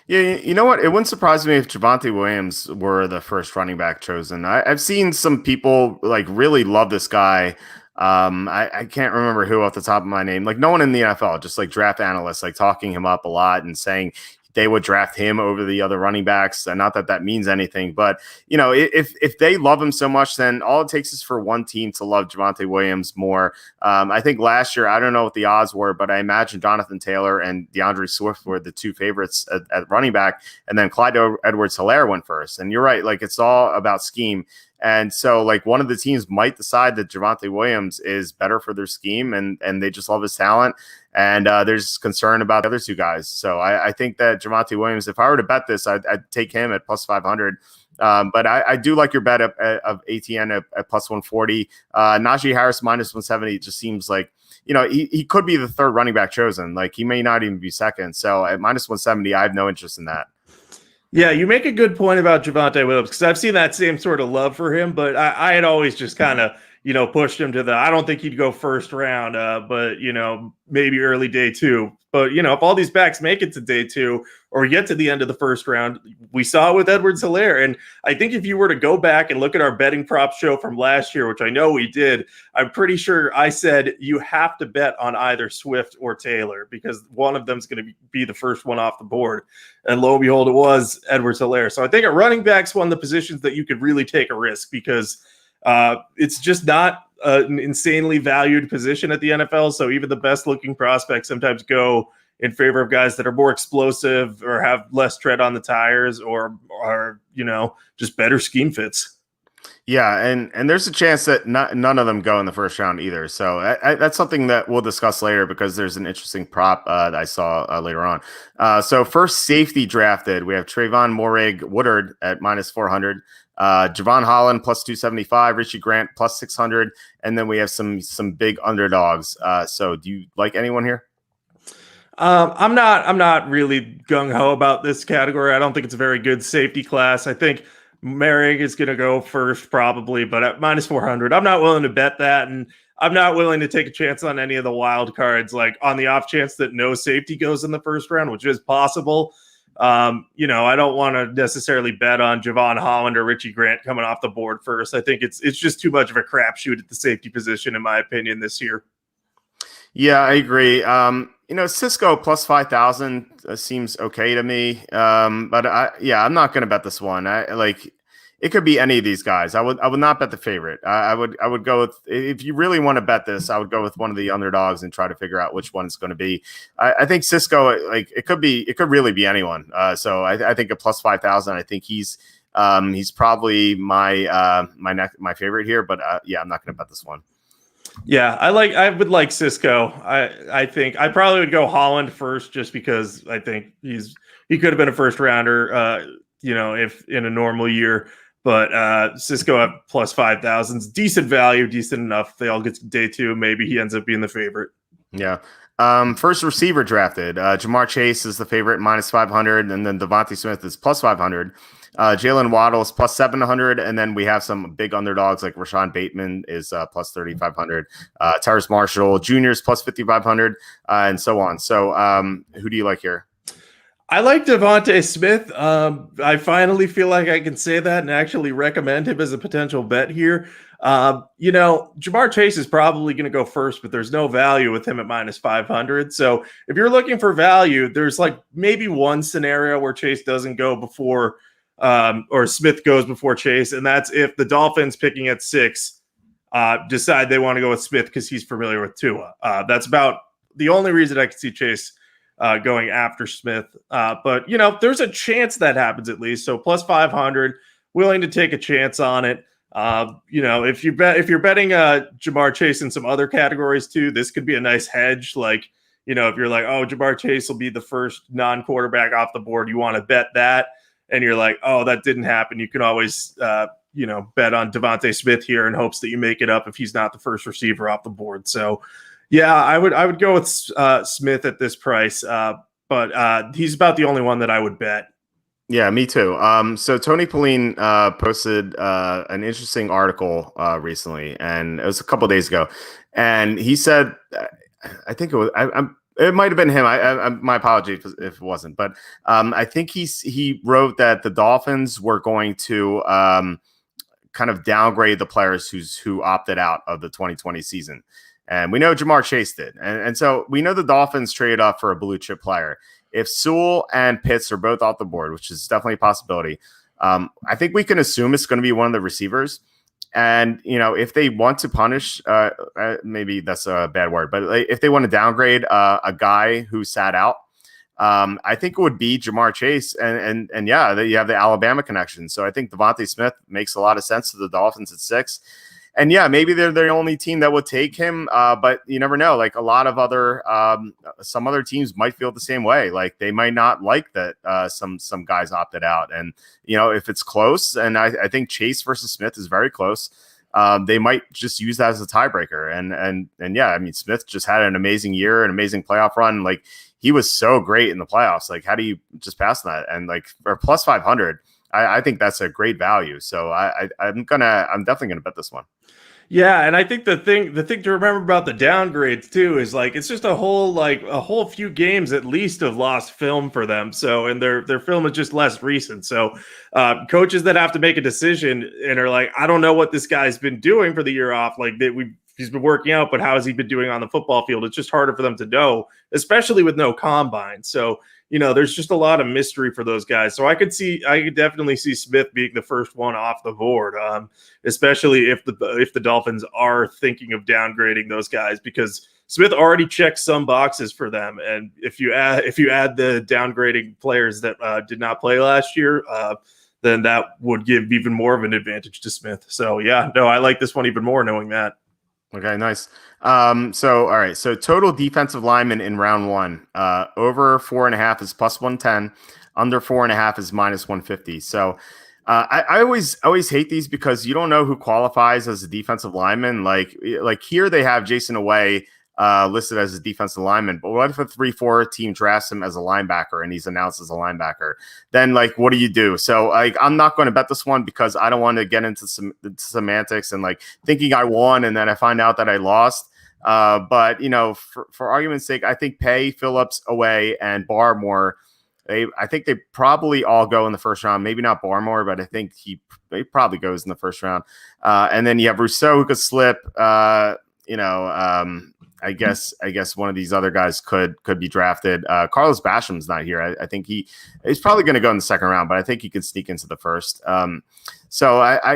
Yeah, you know what? It wouldn't surprise me if Javonte Williams were the first running back chosen. I've seen some people like really love this guy. I can't remember who off the top of my name. Like no one in the NFL, just like draft analysts, like talking him up a lot and saying they would draft him over the other running backs. And not that that means anything, but if they love him so much, then all it takes is for one team to love Javonte Williams more. I think last year, I don't know what the odds were, but I imagine Jonathan Taylor and Deandre Swift were the two favorites at running back. And then Clyde Edwards-Helaire went first. And you're right. Like it's all about scheme. And so like one of the teams might decide that Javonte Williams is better for their scheme and they just love his talent. And there's concern about the other two guys. So I think that Javonte Williams, if I were to bet this, I'd take him at plus 500. But I do like your bet of ATN at plus 140. Najee Harris minus 170 just seems like, he could be the third running back chosen. Like he may not even be second. So at minus 170, I have no interest in that. Yeah, you make a good point about Javonte Williams, because I've seen that same sort of love for him, but I had always just kind of, pushed him to I don't think he'd go first round, but, maybe early day two. But, if all these backs make it to day two or get to the end of the first round, we saw it with Edwards-Helaire. And I think if you were to go back and look at our betting prop show from last year, which I know we did, I'm pretty sure I said you have to bet on either Swift or Taylor because one of them is going to be the first one off the board. And lo and behold, it was Edwards-Helaire. So I think a running back's one of the positions that you could really take a risk because it's just not an insanely valued position at the NFL. So even the best looking prospects sometimes go in favor of guys that are more explosive or have less tread on the tires or are, just better scheme fits. Yeah, and there's a chance that none of them go in the first round either. So that's something that we'll discuss later because there's an interesting prop that I saw later on. So first safety drafted, we have Trayvon Moehrig-Woodard at minus 400. Javon Holland plus 275, Richie Grant plus 600, and then we have some big underdogs. So do you like anyone here? I'm not really gung ho about this category. I don't think it's a very good safety class. I think Moehrig is going to go first probably, but at minus 400, I'm not willing to bet that, and I'm not willing to take a chance on any of the wild cards. Like on the off chance that no safety goes in the first round, which is possible. I don't want to necessarily bet on Javon Holland or Richie Grant coming off the board first. I think it's just too much of a crapshoot at the safety position, in my opinion, this year. Yeah, I agree. Cisco plus 5,000 seems okay to me. But I'm not going to bet this one. It could be any of these guys. I would not bet the favorite. I would go with, if you really want to bet this, I would go with one of the underdogs and try to figure out which one it's going to be. I think Cisco, it could really be anyone. So I think at plus 5,000, I think he's probably my favorite here, but I'm not going to bet this one. Yeah, I would like Cisco. I think I probably would go Holland first just because I think he could have been a first rounder if in a normal year. But Cisco at plus 5,000, decent value, decent enough. They all get to day two. Maybe he ends up being the favorite. Yeah. First receiver drafted. Jamar Chase is the favorite, minus 500, and then Devonta Smith is plus 500. Jalen Waddle is plus 700, and then we have some big underdogs like Rashawn Bateman is plus 3,500. Tyrese Marshall Jr. is plus 5,500, and so on. So, who do you like here? I like Devonta Smith. I finally feel like I can say that and actually recommend him as a potential bet here. Jamar Chase is probably going to go first, but there's no value with him at minus 500. So if you're looking for value, there's like maybe one scenario where Chase doesn't go before or Smith goes before Chase, and that's if the Dolphins picking at 6 decide they want to go with Smith because he's familiar with Tua. That's about the only reason I can see Chase going after Smith. But there's a chance that happens at least. So plus 500, willing to take a chance on it. If you're betting Jamar Chase in some other categories too, this could be a nice hedge. Like, if you're like, oh, Jamar Chase will be the first non-quarterback off the board, you want to bet that. And you're like, oh, that didn't happen. You can always, bet on Devonta Smith here in hopes that you make it up if he's not the first receiver off the board. So, yeah, I would go with Smith at this price, but he's about the only one that I would bet. Yeah, me too. So Tony Pauline posted an interesting article recently, and it was a couple of days ago, and he said, I think it was, it might have been him. My apologies if it wasn't, but I think he wrote that the Dolphins were going to kind of downgrade the players who opted out of the 2020 season. And we know Jamar Chase did. And so we know the Dolphins traded up for a blue chip player. If Sewell and Pitts are both off the board, which is definitely a possibility, I think we can assume it's going to be one of the receivers. And, if they want to punish, maybe that's a bad word, but if they want to downgrade a guy who sat out, I think it would be Jamar Chase. And yeah, you have the Alabama connection. So I think Devonta Smith makes a lot of sense to the Dolphins at 6. And yeah, maybe they're the only team that would take him, but you never know. Like a lot of some other teams might feel the same way. Like they might not like that some guys opted out. And if it's close, and I think Chase versus Smith is very close, they might just use that as a tiebreaker. And yeah, I mean Smith just had an amazing year, an amazing playoff run. Like he was so great in the playoffs. Like how do you just pass that? And like for plus 500. I think that's a great value. So I'm definitely gonna bet this one. Yeah, and I think the thing to remember about the downgrades too is like it's just a whole few games at least of lost film for them. So and their film is just less recent. So coaches that have to make a decision and are like, I don't know what this guy's been doing for the year off. Like he's been working out, but how has he been doing on the football field? It's just harder for them to know, especially with no combine. So there's just a lot of mystery for those guys. So I could definitely see Smith being the first one off the board, especially if the Dolphins are thinking of downgrading those guys, because Smith already checked some boxes for them. And if you add the downgrading players that did not play last year, then that would give even more of an advantage to Smith. So yeah, no, I like this one even more knowing that. Okay, nice. All right. So total defensive linemen in round 1, over 4.5 is plus 110, under 4.5 is minus 150. So I always hate these because you don't know who qualifies as a defensive lineman. Like here they have Jason Away listed as a defensive lineman, but what if a 3-4 team drafts him as a linebacker and he's announced as a linebacker? Then like, what do you do? So like, I'm not going to bet this one because I don't want to get into some semantics and like thinking I won and then I find out that I lost. But for argument's sake, I think Pay, Phillips, Away, and Barmore, I think they probably all go in the first round. Maybe not Barmore, but I think he probably goes in the first round. And then you have Rousseau who could slip. I guess one of these other guys could be drafted. Carlos Basham's not here. I think he's probably going to go in the second round, but I think he could sneak into the first. So I'm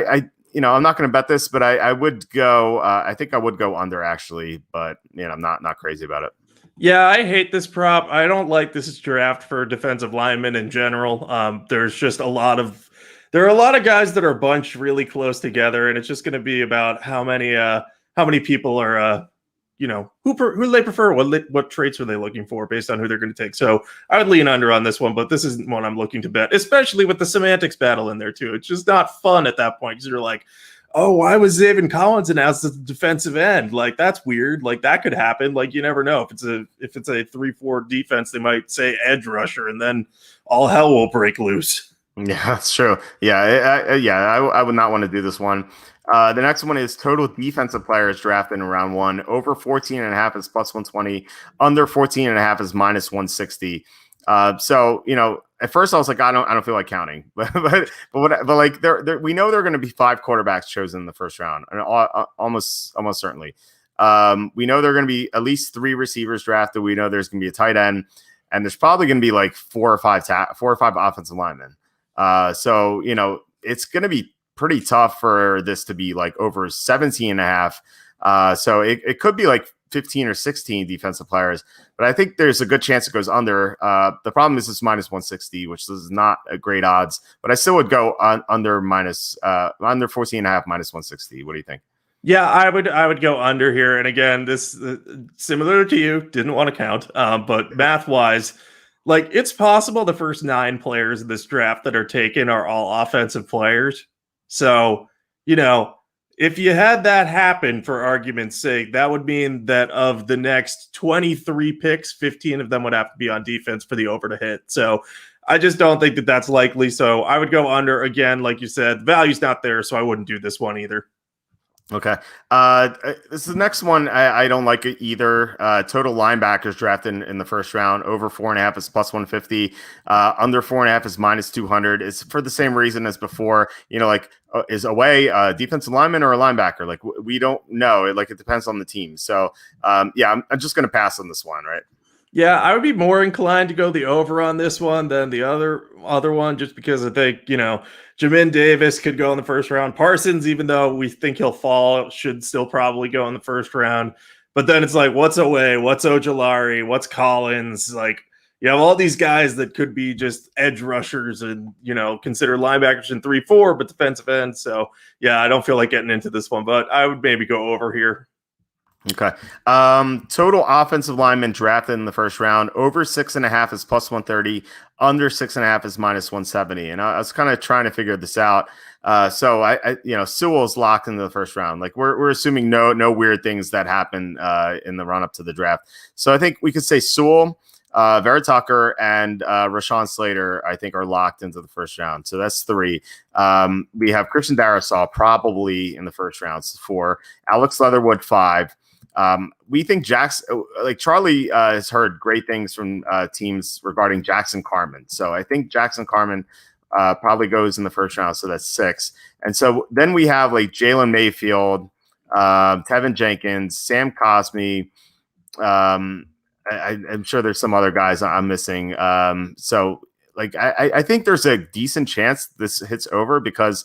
not going to bet this, but I would go. I think I would go under actually, but I'm not crazy about it. Yeah, I hate this prop. I don't like this draft for defensive linemen in general. There's just there are a lot of guys that are bunched really close together, and it's just going to be about how many how many people are, who they prefer, what traits are they looking for based on who they're going to take. So I would lean under on this one, but this isn't one I'm looking to bet, especially with the semantics battle in there too. It's just not fun at that point because you're like, oh, why was Zaven Collins announced as the defensive end? Like, that's weird. Like, that could happen. Like, you never know. If it's a 3-4 defense, they might say edge rusher, and then all hell will break loose. Yeah, that's true. Yeah, I would not want to do this one. The next one is total defensive players drafted in round one. Over 14.5 is plus 120. Under 14.5 is minus 160. So, at first I was like, I don't feel like counting, but like we know there are going to be 5 quarterbacks chosen in the first round, and almost certainly. We know there are going to be at least 3 receivers drafted. We know there's going to be a tight end, and there's probably going to be like 4 or 5 offensive linemen. So, it's going to be pretty tough for this to be like over 17.5. So it could be like 15 or 16 defensive players, but I think there's a good chance it goes under. The problem is it's minus 160, which is not a great odds, but I still would go under 14.5 minus 160. What do you think? Yeah, I would go under here. And again, this similar to you, didn't want to count, but math wise, like, it's possible the first 9 players in this draft that are taken are all offensive players. So, if you had that happen, for argument's sake, that would mean that of the next 23 picks, 15 of them would have to be on defense for the over to hit. So I just don't think that that's likely. So I would go under. Again, like you said, the value's not there, so I wouldn't do this one either. Okay. This is the next one. I don't like it either. Total linebackers drafted in the first round. Over 4.5 is plus 150. Under 4.5 is minus 200. It's for the same reason as before. Is away defensive lineman or a linebacker? Like, we don't know. It depends on the team. So, I'm just going to pass on this one, right? Yeah, I would be more inclined to go the over on this one than the other one, just because I think, Jimin Davis could go in the first round. Parsons, even though we think he'll fall, should still probably go in the first round. But then it's like, what's Away? What's Ojulari? What's Collins? Like, you have all these guys that could be just edge rushers and, consider linebackers in 3-4, but defensive ends. So, yeah, I don't feel like getting into this one, but I would maybe go over here. Okay. Total offensive linemen drafted in the first round. Over 6.5 is plus 130. Under 6.5 is minus 170. And I was kind of trying to figure this out. So I Sewell is locked into the first round. Like, we're assuming no weird things that happen in the run up to the draft. So I think we could say Sewell, Vera Tucker, and Rashawn Slater, I think, are locked into the first round. So that's 3. We have Christian Darrisaw probably in the first round. So 4. Alex Leatherwood, 5. We think Charlie has heard great things from teams regarding Jackson Carman. So I think Jackson Carman probably goes in the first round. So that's 6. And so then we have like Jalen Mayfield, Tevin Jenkins, Sam Cosmi. I'm sure there's some other guys I'm missing. I think there's a decent chance this hits over because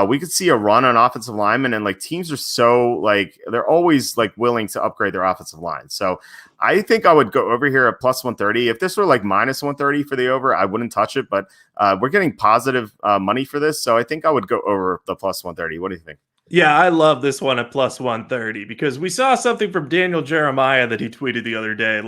we could see a run on offensive linemen, and like teams are so they're always willing to upgrade their offensive line. So I think I would go over here at plus 130. If this were like minus 130 for the over, I wouldn't touch it, but we're getting positive money for this. So I think I would go over the plus 130. What do you think? Yeah, I love this one at plus 130 because we saw something from Daniel Jeremiah that he tweeted the other day.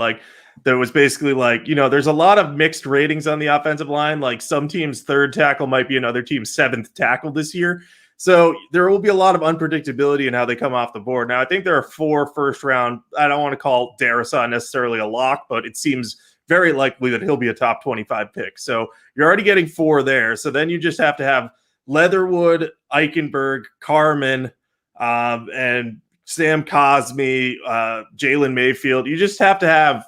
That was basically there's a lot of mixed ratings on the offensive line. Like, some teams' 3rd tackle might be another team's 7th tackle this year. So there will be a lot of unpredictability in how they come off the board. Now, I think there are 4 first round. I don't want to call Darrisaw necessarily a lock, but it seems very likely that he'll be a top 25 pick. So you're already getting 4 there. So then you just have to have Leatherwood, Eichenberg, Carman, and Sam Cosmi, Jalen Mayfield. You just have to have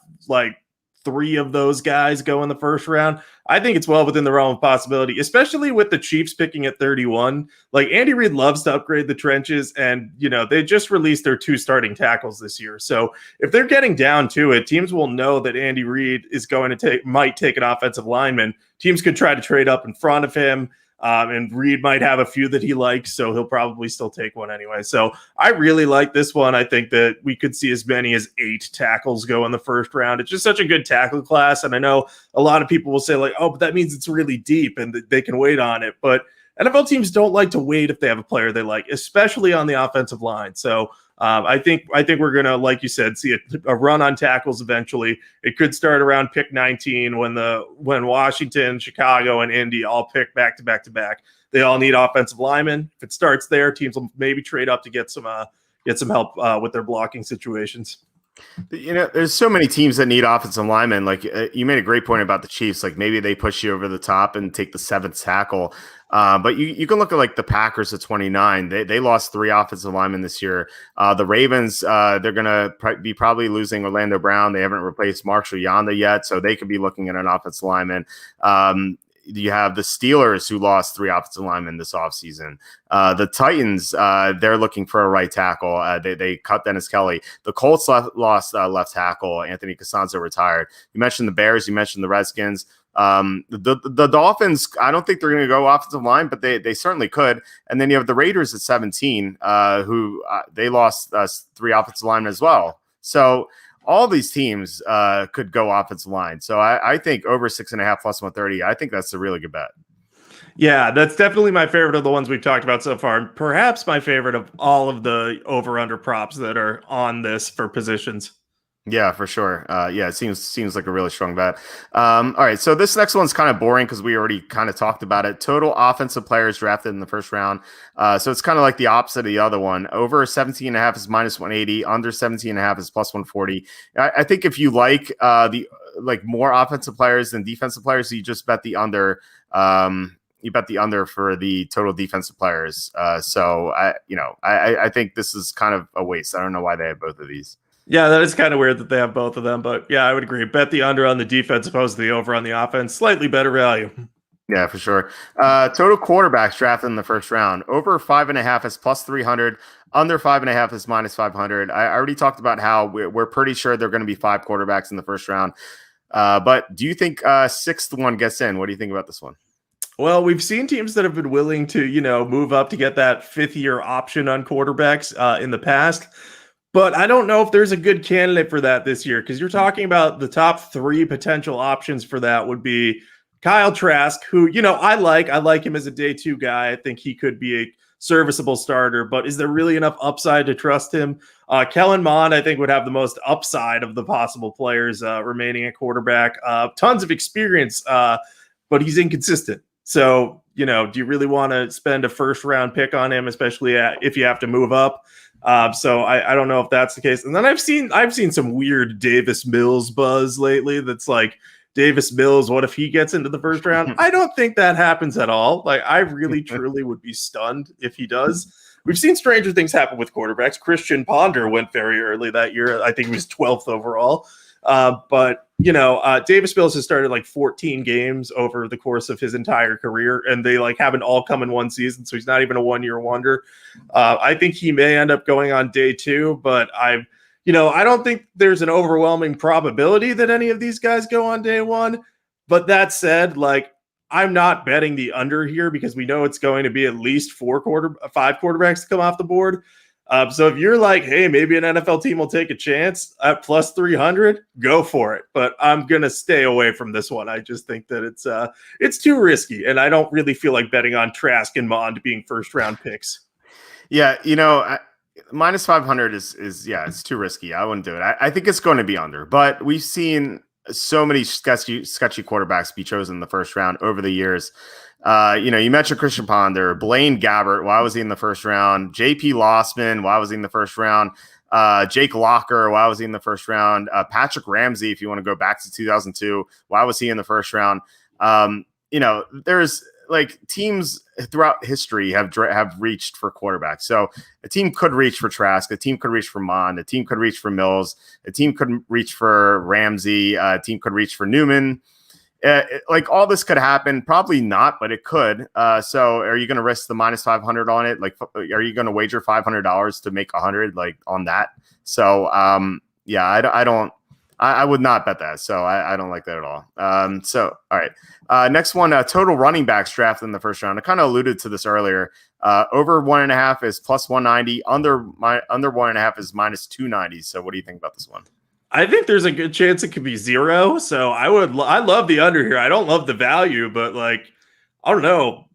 3 of those guys go in the first round. I think it's well within the realm of possibility, especially with the Chiefs picking at 31. Andy Reid loves to upgrade the trenches, and they just released their 2 starting tackles this year. So if they're getting down to it, teams will know that Andy Reid is going to might take an offensive lineman. Teams could try to trade up in front of him. And Reed might have a few that he likes, so he'll probably still take one anyway. So I really like this one. I think that we could see as many as 8 tackles go in the first round. It's just such a good tackle class. And I know a lot of people will say oh, but that means it's really deep and they can wait on it. But NFL teams don't like to wait if they have a player they like, especially on the offensive line. So I think we're gonna, like you said, see a run on tackles eventually. It could start around pick 19 when Washington, Chicago, and Indy all pick back to back. They all need offensive linemen. If it starts there, teams will maybe trade up to get some help with their blocking situations. There's so many teams that need offensive linemen. Like you made a great point about the Chiefs. Like maybe they push you over the top and take the seventh tackle. But you can look at like the Packers at 29. They lost 3 offensive linemen this year. The Ravens, they're going to be probably losing Orlando Brown. They haven't replaced Marshall Yanda yet, so they could be looking at an offensive lineman. You have the Steelers, who lost 3 offensive linemen this offseason. The Titans, they're looking for a right tackle. They cut Dennis Kelly. The Colts lost left tackle. Anthony Costanzo retired. You mentioned the Bears. You mentioned the Redskins. The Dolphins, I don't think they're going to go offensive line, but they certainly could. And then you have the Raiders at 17, who they lost 3 offensive linemen as well. So all these teams could go offensive line. So I think over 6.5 plus 130, I think that's a really good bet. Yeah, that's definitely my favorite of the ones we've talked about so far. And perhaps my favorite of all of the over-under props that are on this for positions. Yeah, for sure. Yeah, it seems like a really strong bet. All right, so this next one's kind of boring because we already kind of talked about it. Total offensive players drafted in the first round. So it's kind of like the opposite of the other one. Over 17.5 is minus 180. Under 17.5 is plus 140. I think if you like the more offensive players than defensive players, you just bet the under. You bet the under for the total defensive players. So I think this is kind of a waste. I don't know why they have both of these. Yeah, that is kind of weird that they have both of them, but yeah, I would agree. Bet the under on the defense opposed to the over on the offense. Slightly better value. Yeah, for sure. Total quarterbacks drafted in the first round. Over 5.5 is plus 300. Under 5.5 is minus 500. I already talked about how we're pretty sure there are going to be 5 quarterbacks in the first round. But do you think 6th one gets in? What do you think about this one? Well, we've seen teams that have been willing to, move up to get that 5th-year option on quarterbacks in the past. But I don't know if there's a good candidate for that this year, because you're talking about the top 3 potential options for that would be Kyle Trask, who, I like him as a day 2 guy. I think he could be a serviceable starter, but is there really enough upside to trust him? Kellen Mond, I think, would have the most upside of the possible players remaining at quarterback. Tons of experience, but he's inconsistent. So, do you really want to spend a first-round pick on him, especially if you have to move up? So I don't know if that's the case. And then I've seen some weird Davis Mills buzz lately. That's like, Davis Mills, what if he gets into the first round? I don't think that happens at all. Like, I really, truly would be stunned if he does. We've seen stranger things happen with quarterbacks. Christian Ponder went very early that year. I think he was 12th overall. But Davis Mills has started like 14 games over the course of his entire career, and they haven't all come in one season. So he's not even a 1-year wonder. I think he may end up going on day 2, but I don't think there's an overwhelming probability that any of these guys go on day 1. But that said, I'm not betting the under here because we know it's going to be at least 5 quarterbacks to come off the board. So if you're like, hey, maybe an NFL team will take a chance at plus 300, go for it. But I'm going to stay away from this one. I just think that it's too risky, and I don't really feel like betting on Trask and Mond being first-round picks. Yeah, minus 500 is it's too risky. I wouldn't do it. I think it's going to be under, but we've seen so many sketchy quarterbacks be chosen in the first round over the years. You mentioned Christian Ponder, Blaine Gabbert. Why was he in the first round? J.P. Lossman. Why was he in the first round? Jake Locker. Why was he in the first round? Patrick Ramsey, if you want to go back to 2002. Why was he in the first round? There's teams throughout history have reached for quarterbacks. So a team could reach for Trask, a team could reach for Mond, a team could reach for Mills, a team could reach for Ramsey, a team could reach for Newman. All this could happen, probably not, but it could. So are you going to risk the minus 500 on it? Are you going to wager $500 to make 100 on that? So I would not bet that. So I don't like that at all. All right. Next one, total running backs drafted in the first round. I kind of alluded to this earlier. Over 1.5 is plus 190. Under 1.5 is minus 290. So what do you think about this one? I think there's a good chance it could be 0. So I love the under here. I don't love the value, but I don't know.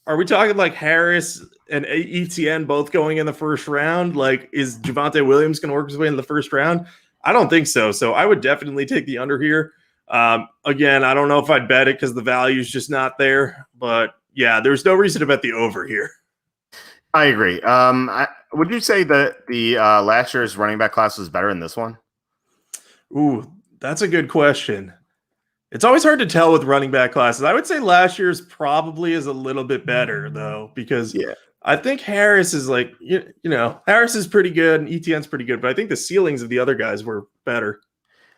are we talking like Harris and ETN both going in the first round? Like, is Javonte Williams going to work his way in the first round? I don't think so. So I would definitely take the under here. Again, I don't know if I'd bet it because the value is just not there. But yeah, there's no reason to bet the over here. I agree. Would you say that the last year's running back class was better than this one? Ooh, that's a good question. It's always hard to tell with running back classes. I would say last year's probably is a little bit better though, because I think Harris is like, you know, Harris is pretty good and ETN's pretty good, but I think the ceilings of the other guys were better.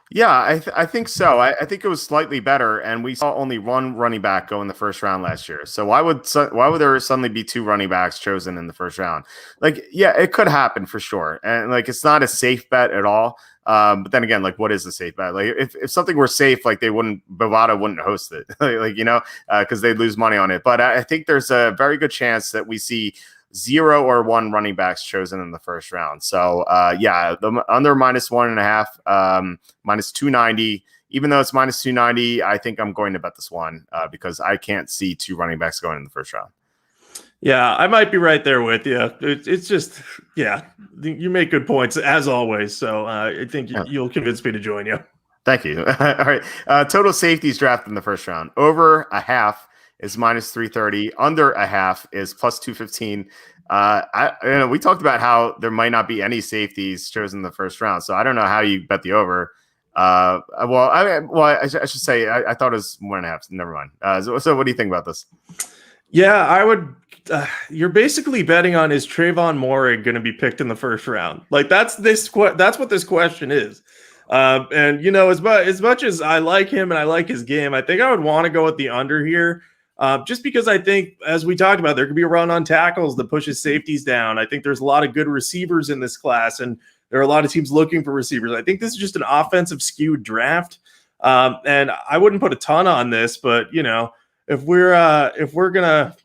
Yeah, I think so. I think it was slightly better, and we saw only one running back go in the first round last year. So why would there suddenly be two running backs chosen in the first round? Like, yeah, it could happen for sure, and like it's not a safe bet at all. But then again, like, what is a safe bet? Like, if something were safe, like Bovada wouldn't host it, like you know, because they'd lose money on it. But I think there's a very good chance that we see 0 or 1 running backs chosen in the first round. So yeah, the under -1.5, -290. Even though it's -290, I think I'm going to bet this one because I can't see 2 running backs going in the first round. Yeah, I might be right there with you. It's just, yeah, you make good points as always. So I think you'll convince me to join you. Thank you. All right. Total safeties drafted in the first round. Over a half is -330. Under a half is +215. We talked about how there might not be any safeties chosen in the first round. So I don't know how you bet the over. I should say I thought it was 1.5. Never mind. So what do you think about this? Yeah, I would. You're basically betting on, is Trayvon Moehrig going to be picked in the first round? Like that's what this question is. And you know, as much as I like him and I like his game, I think I would want to go with the under here. Just because I think, as we talked about, there could be a run on tackles that pushes safeties down. I think there's a lot of good receivers in this class, and there are a lot of teams looking for receivers. I think this is just an offensive skewed draft. And I wouldn't put a ton on this, but you know, if we're gonna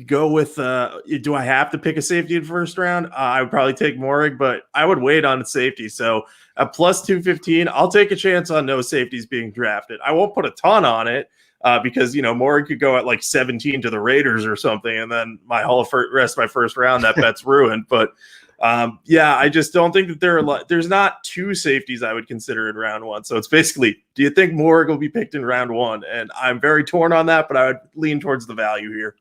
go with, do I have to pick a safety in the first round? I would probably take Moehrig, but I would wait on the safety. So at +215, I'll take a chance on no safeties being drafted. I won't put a ton on it because, you know, Moehrig could go at like 17 to the Raiders or something, and then my whole rest of my first round, that bet's ruined. But yeah, I just don't think that there's not 2 safeties I would consider in round 1. So it's basically, do you think Moehrig will be picked in round 1? And I'm very torn on that, but I would lean towards the value here.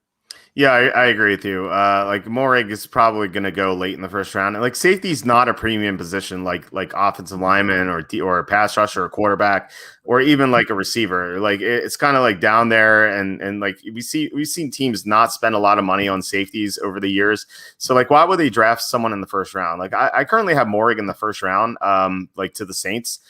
Yeah, I agree with you. Like Moehrig is probably going to go late in the first round. And like safety is not a premium position like offensive lineman or a pass rusher or quarterback or even like a receiver. Like it's kind of like down there, and like we've seen teams not spend a lot of money on safeties over the years. So like, why would they draft someone in the first round? Like I currently have Moehrig in the first round, like to the Saints.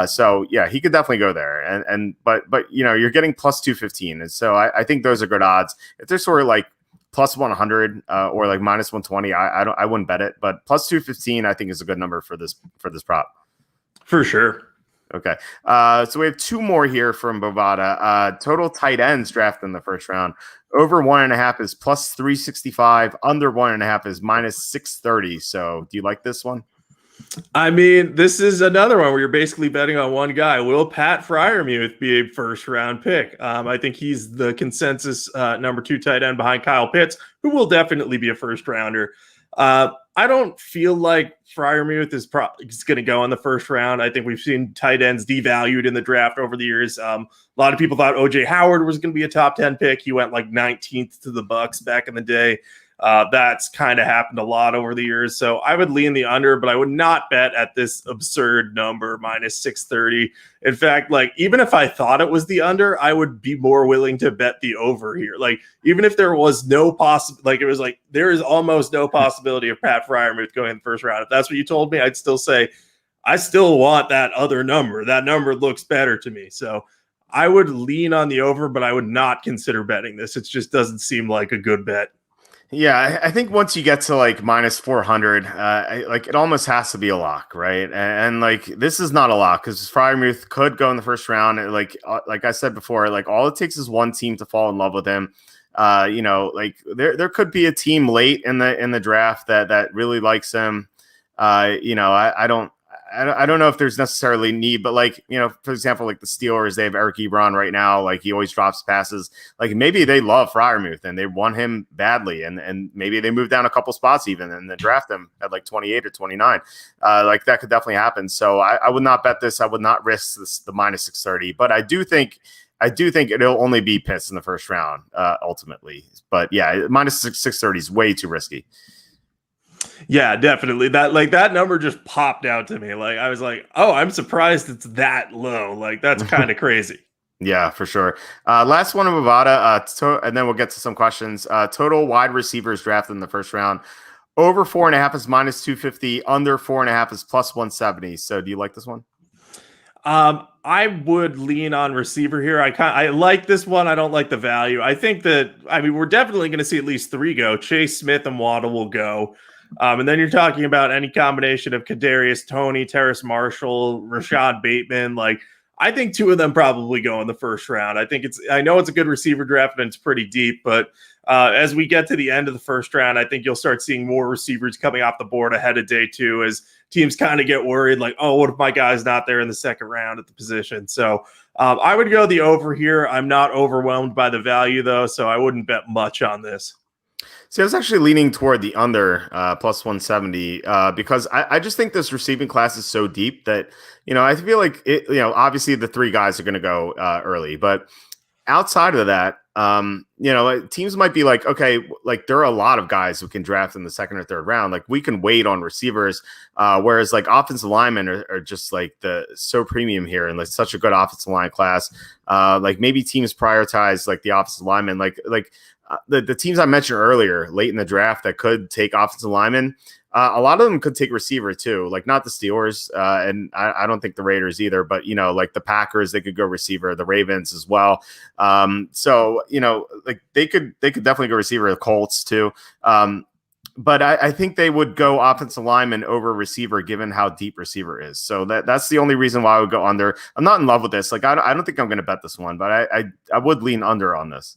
So yeah, he could definitely go there. But you know, you're getting +215. And so I think those are good odds. If they're sort of like +100 or like -120, I wouldn't bet it, but +215 I think is a good number for this prop. For sure. Okay. So we have 2 more here from Bovada. Total tight ends drafted in the first round. Over 1.5 is +365. Under 1.5 is -630. So do you like this one? I mean, this is another one where you're basically betting on one guy. Will Pat Freiermuth be a first-round pick? I think he's the consensus number 2 tight end behind Kyle Pitts, who will definitely be a first-rounder. I don't feel like Freiermuth is going to go in the first round. I think we've seen tight ends devalued in the draft over the years. A lot of people thought O.J. Howard was going to be a top 10 pick. He went like 19th to the Bucs back in the day. That's kind of happened a lot over the years. So I would lean the under, but I would not bet at this absurd number, -630. In fact, like even if I thought it was the under, I would be more willing to bet the over here. Like even if there was no like it was like there is almost no possibility of Pat Freiermuth going in the first round. If that's what you told me, I'd still say I still want that other number. That number looks better to me. So I would lean on the over, but I would not consider betting this. It just doesn't seem like a good bet. Yeah, I think once you get to like -400, like it almost has to be a lock, right? And like this is not a lock because Freiermuth could go in the first round. Like I said before, like all it takes is one team to fall in love with him. You know, like there could be a team late in the draft that really likes him. You know, I don't. I don't know if there's necessarily need, but like, for example, like the Steelers, they have Eric Ebron right now. Like he always drops passes. Like maybe they love Freiermuth and they want him badly. And maybe they move down a couple spots even and then draft him at like 28 or 29. Like that could definitely happen. So I would not bet this. I would not risk the minus 630, but I do think it'll only be Pitts in the first round ultimately. But yeah, minus 630 is way too risky. Yeah, definitely. That number just popped out to me. Like I was like, oh, I'm surprised it's that low. Like that's kind of crazy. Yeah, for sure. Last one of Bovada, and then we'll get to some questions. Total wide receivers drafted in the first round. Over 4.5 is minus 250. Under 4.5 is plus 170. So do you like this one? I would lean on receiver here. I like this one. I don't like the value. I think we're definitely going to see at least 3 go. Chase Smith and Waddle will go. And then you're talking about any combination of Kadarius Toney, Terrace Marshall, Rashad Bateman. Like I think 2 of them probably go in the first round. I know it's a good receiver draft and it's pretty deep, but as we get to the end of the first round, I think you'll start seeing more receivers coming off the board ahead of day 2 as teams kind of get worried, like, oh, what if my guy's not there in the second round at the position? So I would go the over here. I'm not overwhelmed by the value, though, so I wouldn't bet much on this. See, I was actually leaning toward the under plus 170 because I just think this receiving class is so deep that, I feel like it, obviously the 3 guys are going to go early, but outside of that, teams might be like, okay, like there are a lot of guys who can draft in the second or third round. Like we can wait on receivers, whereas like offensive linemen are just like so premium here and like such a good offensive line class. Like maybe teams prioritize like the offensive linemen, the teams I mentioned earlier late in the draft that could take offensive linemen. A lot of them could take receiver too, like not the Steelers, and I don't think the Raiders either, but like the Packers, they could go receiver, the Ravens as well. So like they could definitely go receiver, the Colts too. But I think they would go offensive lineman over receiver, given how deep receiver is. So that's the only reason why I would go under. I'm not in love with this. Like I don't think I'm going to bet this one, but I would lean under on this.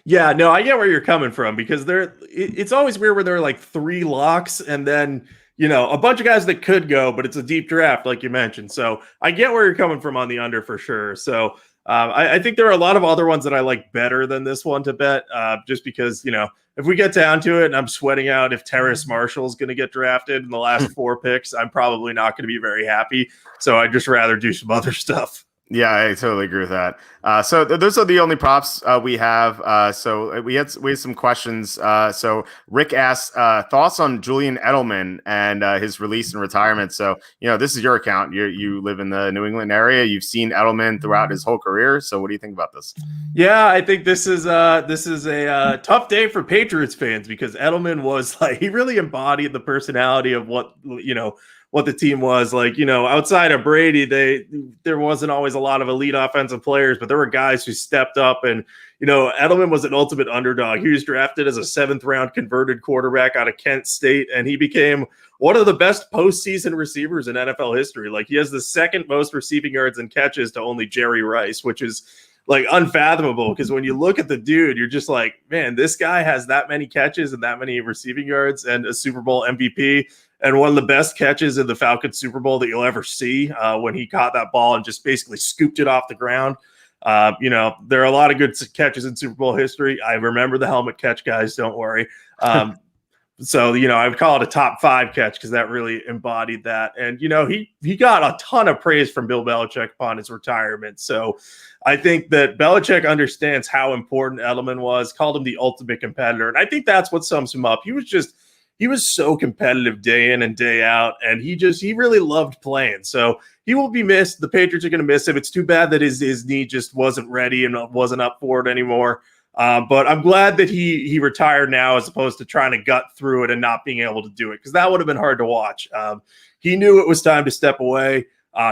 Yeah, no, I get where you're coming from because it's always weird where there are like 3 locks and then, a bunch of guys that could go, but it's a deep draft, like you mentioned. So I get where you're coming from on the under for sure. So I think there are a lot of other ones that I like better than this one to bet just because, if we get down to it and I'm sweating out if Terrace Marshall is going to get drafted in the last 4 picks, I'm probably not going to be very happy. So I'd just rather do some other stuff. Yeah, I totally agree with that. So those are the only props we have. So we had some questions. So Rick asked thoughts on Julian Edelman and his release and retirement. So this is your account. You live in the New England area. You've seen Edelman throughout his whole career. So what do you think about this? Yeah, I think this is a tough day for Patriots fans because Edelman was like he really embodied the personality of what the team was like. Outside of Brady, there wasn't always a lot of elite offensive players, but there were guys who stepped up. And Edelman was an ultimate underdog. He was drafted as a 7th round converted quarterback out of Kent State, and he became one of the best postseason receivers in NFL history. Like he has the 2nd most receiving yards and catches to only Jerry Rice, which is like unfathomable because when you look at the dude, you're just like, man, this guy has that many catches and that many receiving yards and a Super Bowl MVP. And one of the best catches in the Falcons Super Bowl that you'll ever see when he caught that ball and just basically scooped it off the ground. There are a lot of good catches in Super Bowl history. I remember the helmet catch, guys. Don't worry. So, I would call it a top 5 catch because that really embodied that. And, he got a ton of praise from Bill Belichick upon his retirement. So I think that Belichick understands how important Edelman was, called him the ultimate competitor. And I think that's what sums him up. He was so competitive day in and day out, and he really loved playing. So he will be missed. The Patriots are going to miss him. It's too bad that his knee just wasn't ready and wasn't up for it anymore. But I'm glad that he retired now as opposed to trying to gut through it and not being able to do it because that would have been hard to watch. He knew it was time to step away.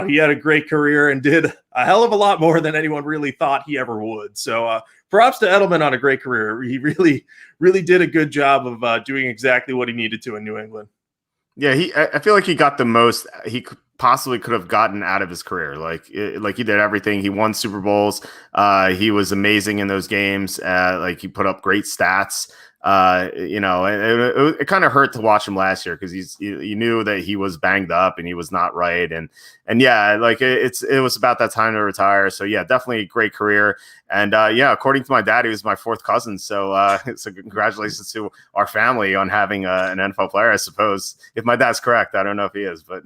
He had a great career and did a hell of a lot more than anyone really thought he ever would. So props to Edelman on a great career. He really, really did a good job of doing exactly what he needed to in New England. Yeah, I feel like he got the most he possibly could have gotten out of his career. Like he did everything. He won Super Bowls. He was amazing in those games. Like he put up great stats. It kind of hurt to watch him last year because you knew that he was banged up and he was not right. And yeah, like it was about that time to retire. So yeah, definitely a great career. And according to my dad, he was my fourth cousin. So so congratulations to our family on having an NFL player, I suppose. If my dad's correct, I don't know if he is, but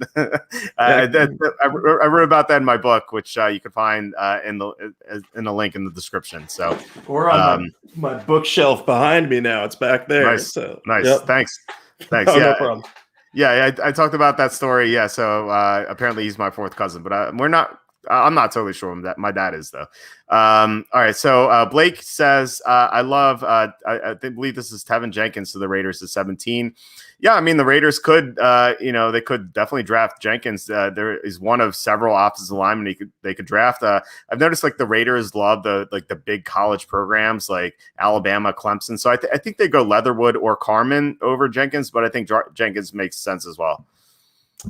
I wrote about that in my book, which you can find in the link in the description. So we're on my bookshelf behind me now. It's back there. Nice. So, nice. Yep. Thanks. Oh, Yeah. No problem. Yeah. I talked about that story. Yeah. So apparently he's my fourth cousin, but I'm not totally sure that my dad is though. All right. So Blake says, I love, I believe this is Tevin Jenkins to the Raiders at 17. Yeah. I mean, the Raiders could, they could definitely draft Jenkins. There is one of several offensive linemen they could draft. I've noticed like the Raiders love the big college programs like Alabama, Clemson. So I think they go Leatherwood or Carmen over Jenkins, but I think Jenkins makes sense as well.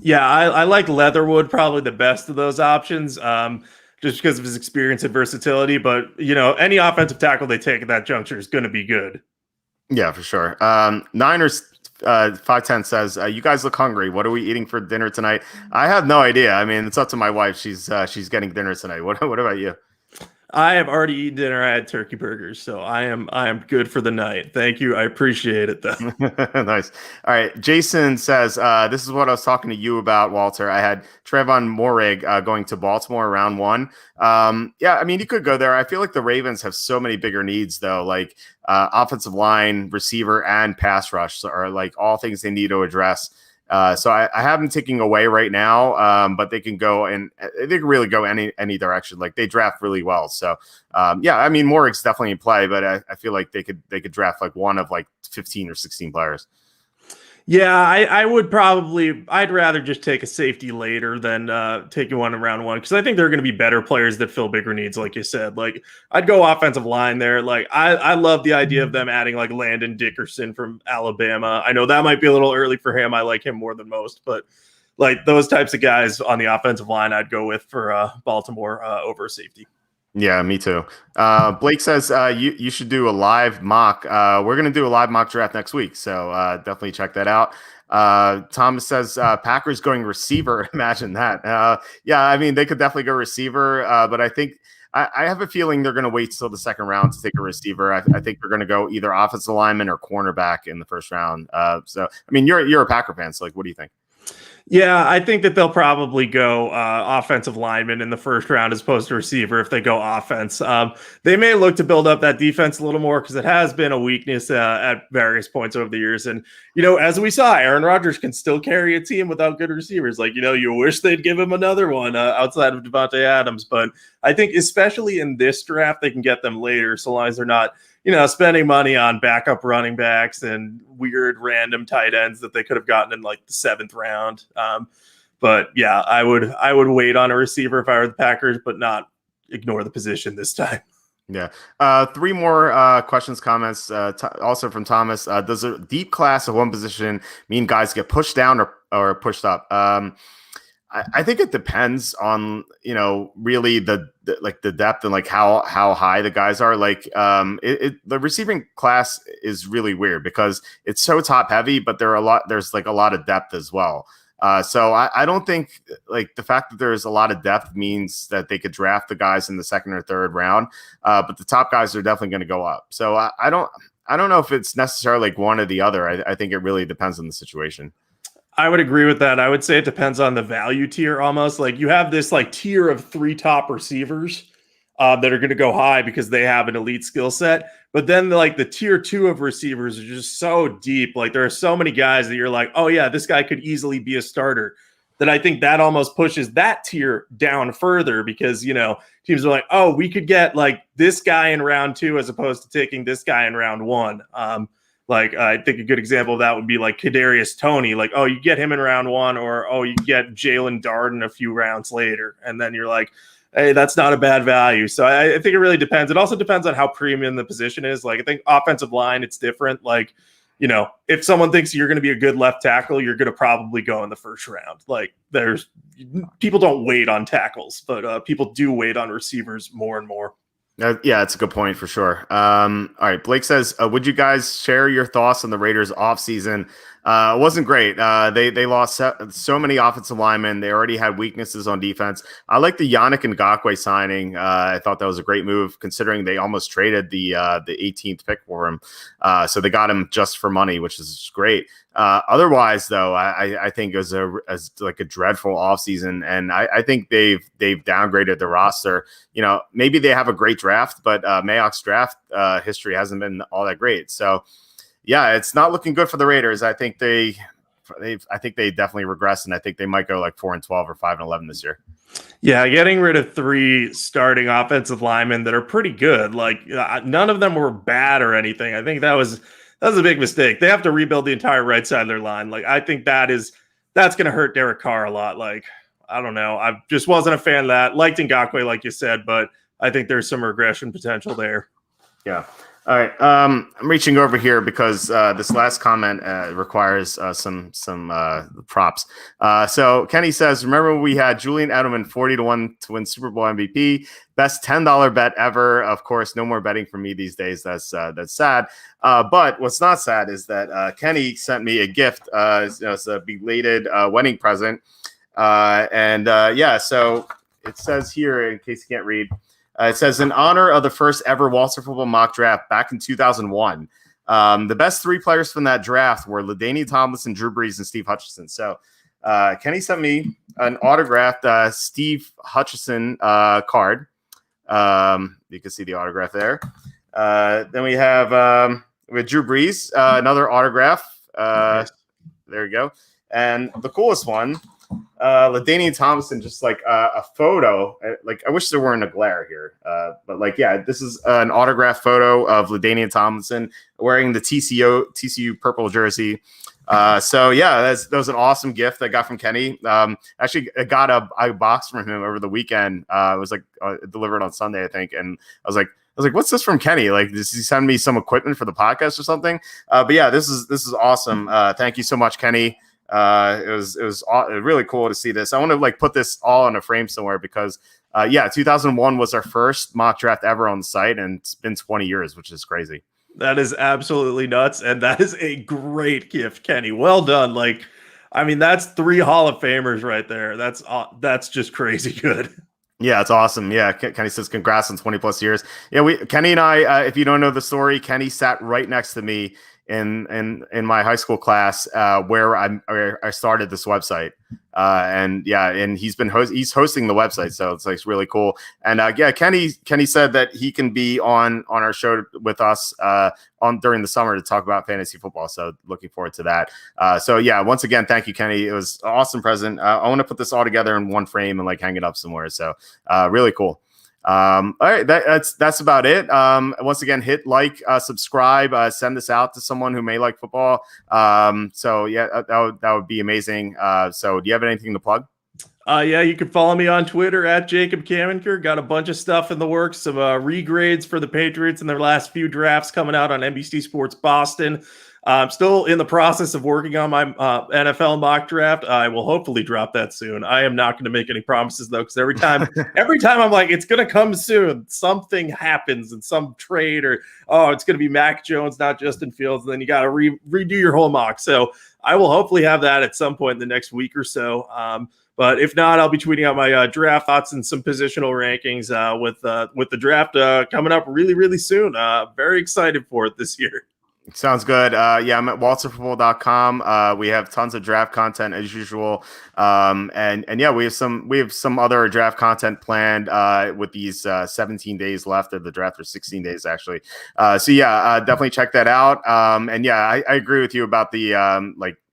Yeah, I like Leatherwood probably the best of those options, just because of his experience and versatility. But, any offensive tackle they take at that juncture is going to be good. Yeah, for sure. Niners 510 says, you guys look hungry. What are we eating for dinner tonight? I have no idea. I mean, it's up to my wife. She's getting dinner tonight. What about you? I have already eaten dinner. I had turkey burgers, so I am good for the night. Thank you. I appreciate it, though. Nice. All right. Jason says, this is what I was talking to you about, Walter. I had Trevon Moehrig going to Baltimore round 1. Yeah, I mean, you could go there. I feel like the Ravens have so many bigger needs, though, like offensive line, receiver, and pass rush are like all things they need to address. So I have them taking away right now, but they can go and they can really go any direction. Like they draft really well. So yeah, I mean, Moehrigg's definitely in play, but I feel like they could draft like one of like 15 or 16 players. Yeah, I'd rather just take a safety later than taking one in round 1, because I think there are going to be better players that fill bigger needs, like you said. Like I'd go offensive line there. Like I love the idea of them adding like Landon Dickerson from Alabama. I know that might be a little early for him. I like him more than most, but like those types of guys on the offensive line, I'd go with for Baltimore over safety. Yeah, me too. Blake says you should do a live mock. We're going to do a live mock draft next week, so definitely check that out. Thomas says Packers going receiver. Imagine that. Yeah, I mean, they could definitely go receiver, but I think I have a feeling they're going to wait till the second round to take a receiver. I think they're going to go either offensive lineman or cornerback in the first round. So, I mean, you're a Packer fan, so like, what do you think? Yeah, I think that they'll probably go offensive lineman in the first round as opposed to receiver if they go offense. They may look to build up that defense a little more because it has been a weakness at various points over the years. And, as we saw, Aaron Rodgers can still carry a team without good receivers. Like, you wish they'd give him another one outside of Devontae Adams. But I think especially in this draft, they can get them later so long as they're not spending money on backup running backs and weird random tight ends that they could have gotten in like the 7th round. But yeah, I would wait on a receiver if I were the Packers, but not ignore the position this time. Yeah. 3 more questions, comments, also from Thomas. Does a deep class of one position mean guys get pushed down or pushed up? I think it depends on, really the depth and like how high the guys are. Like the receiving class is really weird because it's so top heavy, but there's like a lot of depth as well. So I don't think like the fact that there's a lot of depth means that they could draft the guys in the 2nd or 3rd round. But the top guys are definitely going to go up. So I don't know if it's necessarily like one or the other. I think it really depends on the situation. I would agree with that. I would say it depends on the value tier almost. Like you have this like tier of 3 top receivers that are going to go high because they have an elite skill set. But then like the tier 2 of receivers are just so deep. Like there are so many guys that you're like, oh yeah, this guy could easily be a starter. That I think that almost pushes that tier down further because, teams are like, oh, we could get like this guy in round 2 as opposed to taking this guy in round 1. Like, I think a good example of that would be like Kadarius Toney. Like, oh, you get him in round 1 or, oh, you get Jalen Darden a few rounds later. And then you're like, hey, that's not a bad value. So I think it really depends. It also depends on how premium the position is. Like, I think offensive line, it's different. Like, if someone thinks you're going to be a good left tackle, you're going to probably go in the first round. Like, people don't wait on tackles, but people do wait on receivers more and more. Yeah, it's a good point for sure. All right, Blake says, would you guys share your thoughts on the Raiders offseason? It wasn't great. They lost so many offensive linemen. They already had weaknesses on defense. I like the Yannick Ngakoue signing. I thought that was a great move considering they almost traded the 18th pick for him. So they got him just for money, which is great. Otherwise, though, I think it was a dreadful offseason, and I think they've downgraded the roster. Maybe they have a great draft, but Mayock's draft history hasn't been all that great. So, yeah, it's not looking good for the Raiders. I think they definitely regress, and I think they might go like 4-12 or 5-11 this year. Yeah, getting rid of 3 starting offensive linemen that are pretty good. Like none of them were bad or anything. I think that was a big mistake. They have to rebuild the entire right side of their line. Like I think that's going to hurt Derek Carr a lot. Like I don't know. I just wasn't a fan of that. Liked Ngakoue, like you said, but I think there's some regression potential there. Yeah. All right. I'm reaching over here because this last comment requires some props. So Kenny says, remember we had Julian Edelman 40-1 to win Super Bowl MVP. Best $10 bet ever. Of course, no more betting for me these days. That's sad. But what's not sad is that Kenny sent me a gift. It's a belated wedding present. So it says here, in case you can't read, it says, in honor of the first ever Walter Football mock draft back in 2001, the best 3 players from that draft were LaDainian Tomlinson, Drew Brees, and Steve Hutchinson. So Kenny sent me an autographed Steve Hutchinson card. You can see the autograph there. Then we have Drew Brees, another autograph. There you go. And the coolest one, LaDainian Tomlinson, just like a photo. Like I wish there weren't a glare here, but like this is an autograph photo of LaDainian Tomlinson wearing the TCU purple jersey. That was an awesome gift I got from Kenny. Actually, I got a box from him over the weekend. It was like delivered on Sunday, I think, and I was like, what's this from Kenny? Like, does he send me some equipment for the podcast or something? This is awesome. Thank you so much, Kenny. It was really cool to see this. I want to like put this all in a frame somewhere because 2001 was our first mock draft ever on the site, and it's been 20 years, which is crazy. That is absolutely nuts, and that is a great gift, Kenny. Well done. Like, I mean, that's 3 Hall of Famers right there. That's just crazy good. Yeah, it's awesome. Yeah, Kenny says congrats on 20 plus years. Yeah, Kenny and I, if you don't know the story, Kenny sat right next to me in my high school class where I started this website, and he's hosting the website, so it's like really cool. And Kenny said that he can be on our show with us during the summer to talk about fantasy football. So looking forward to that. Once again, thank you, Kenny. It was an awesome present. I want to put this all together in one frame and like hang it up somewhere. So really cool. All right, that's about it. Once again, hit like, subscribe, send this out to someone who may like football. That would be amazing. So do you have anything to plug? You can follow me on Twitter at Jacob Camenker. Got a bunch of stuff in the works, some regrades for the Patriots in their last few drafts coming out on NBC Sports Boston. I'm still in the process of working on my NFL mock draft. I will hopefully drop that soon. I am not going to make any promises though, because every time I'm like, it's going to come soon, something happens in some trade, or it's going to be Mac Jones, not Justin Fields, and then you got to redo your whole mock. So I will hopefully have that at some point in the next week or so. But if not, I'll be tweeting out my draft thoughts and some positional rankings with the draft coming up really, really soon. Very excited for it this year. Sounds good. I'm at walterfootball.com. We have tons of draft content as usual. We have some other draft content planned with these 17 days left of the draft, or 16 days actually. Definitely check that out. I agree with you about the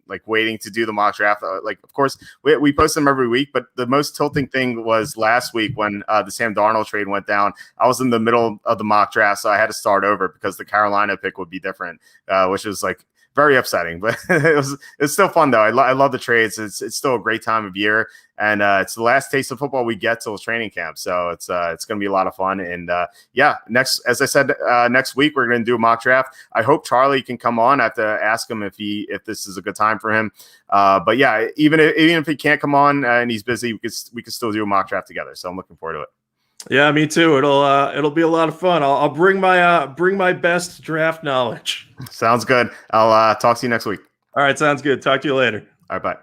like waiting to do the mock draft. Of course, we post them every week, but the most tilting thing was last week when the Sam Darnold trade went down. I was in the middle of the mock draft, so I had to start over because the Carolina pick would be different, which was like very upsetting, but it's still fun though. I love the trades. It's still a great time of year, and it's the last taste of football we get till training camp. So it's going to be a lot of fun. And next week we're going to do a mock draft. I hope Charlie can come on. I have to ask him if this is a good time for him. Even if he can't come on and he's busy, we could still do a mock draft together. So I'm looking forward to it. Yeah, me too. It'll be a lot of fun. I'll bring my best draft knowledge. Sounds good. I'll talk to you next week. All right, sounds good. Talk to you later. All right, bye.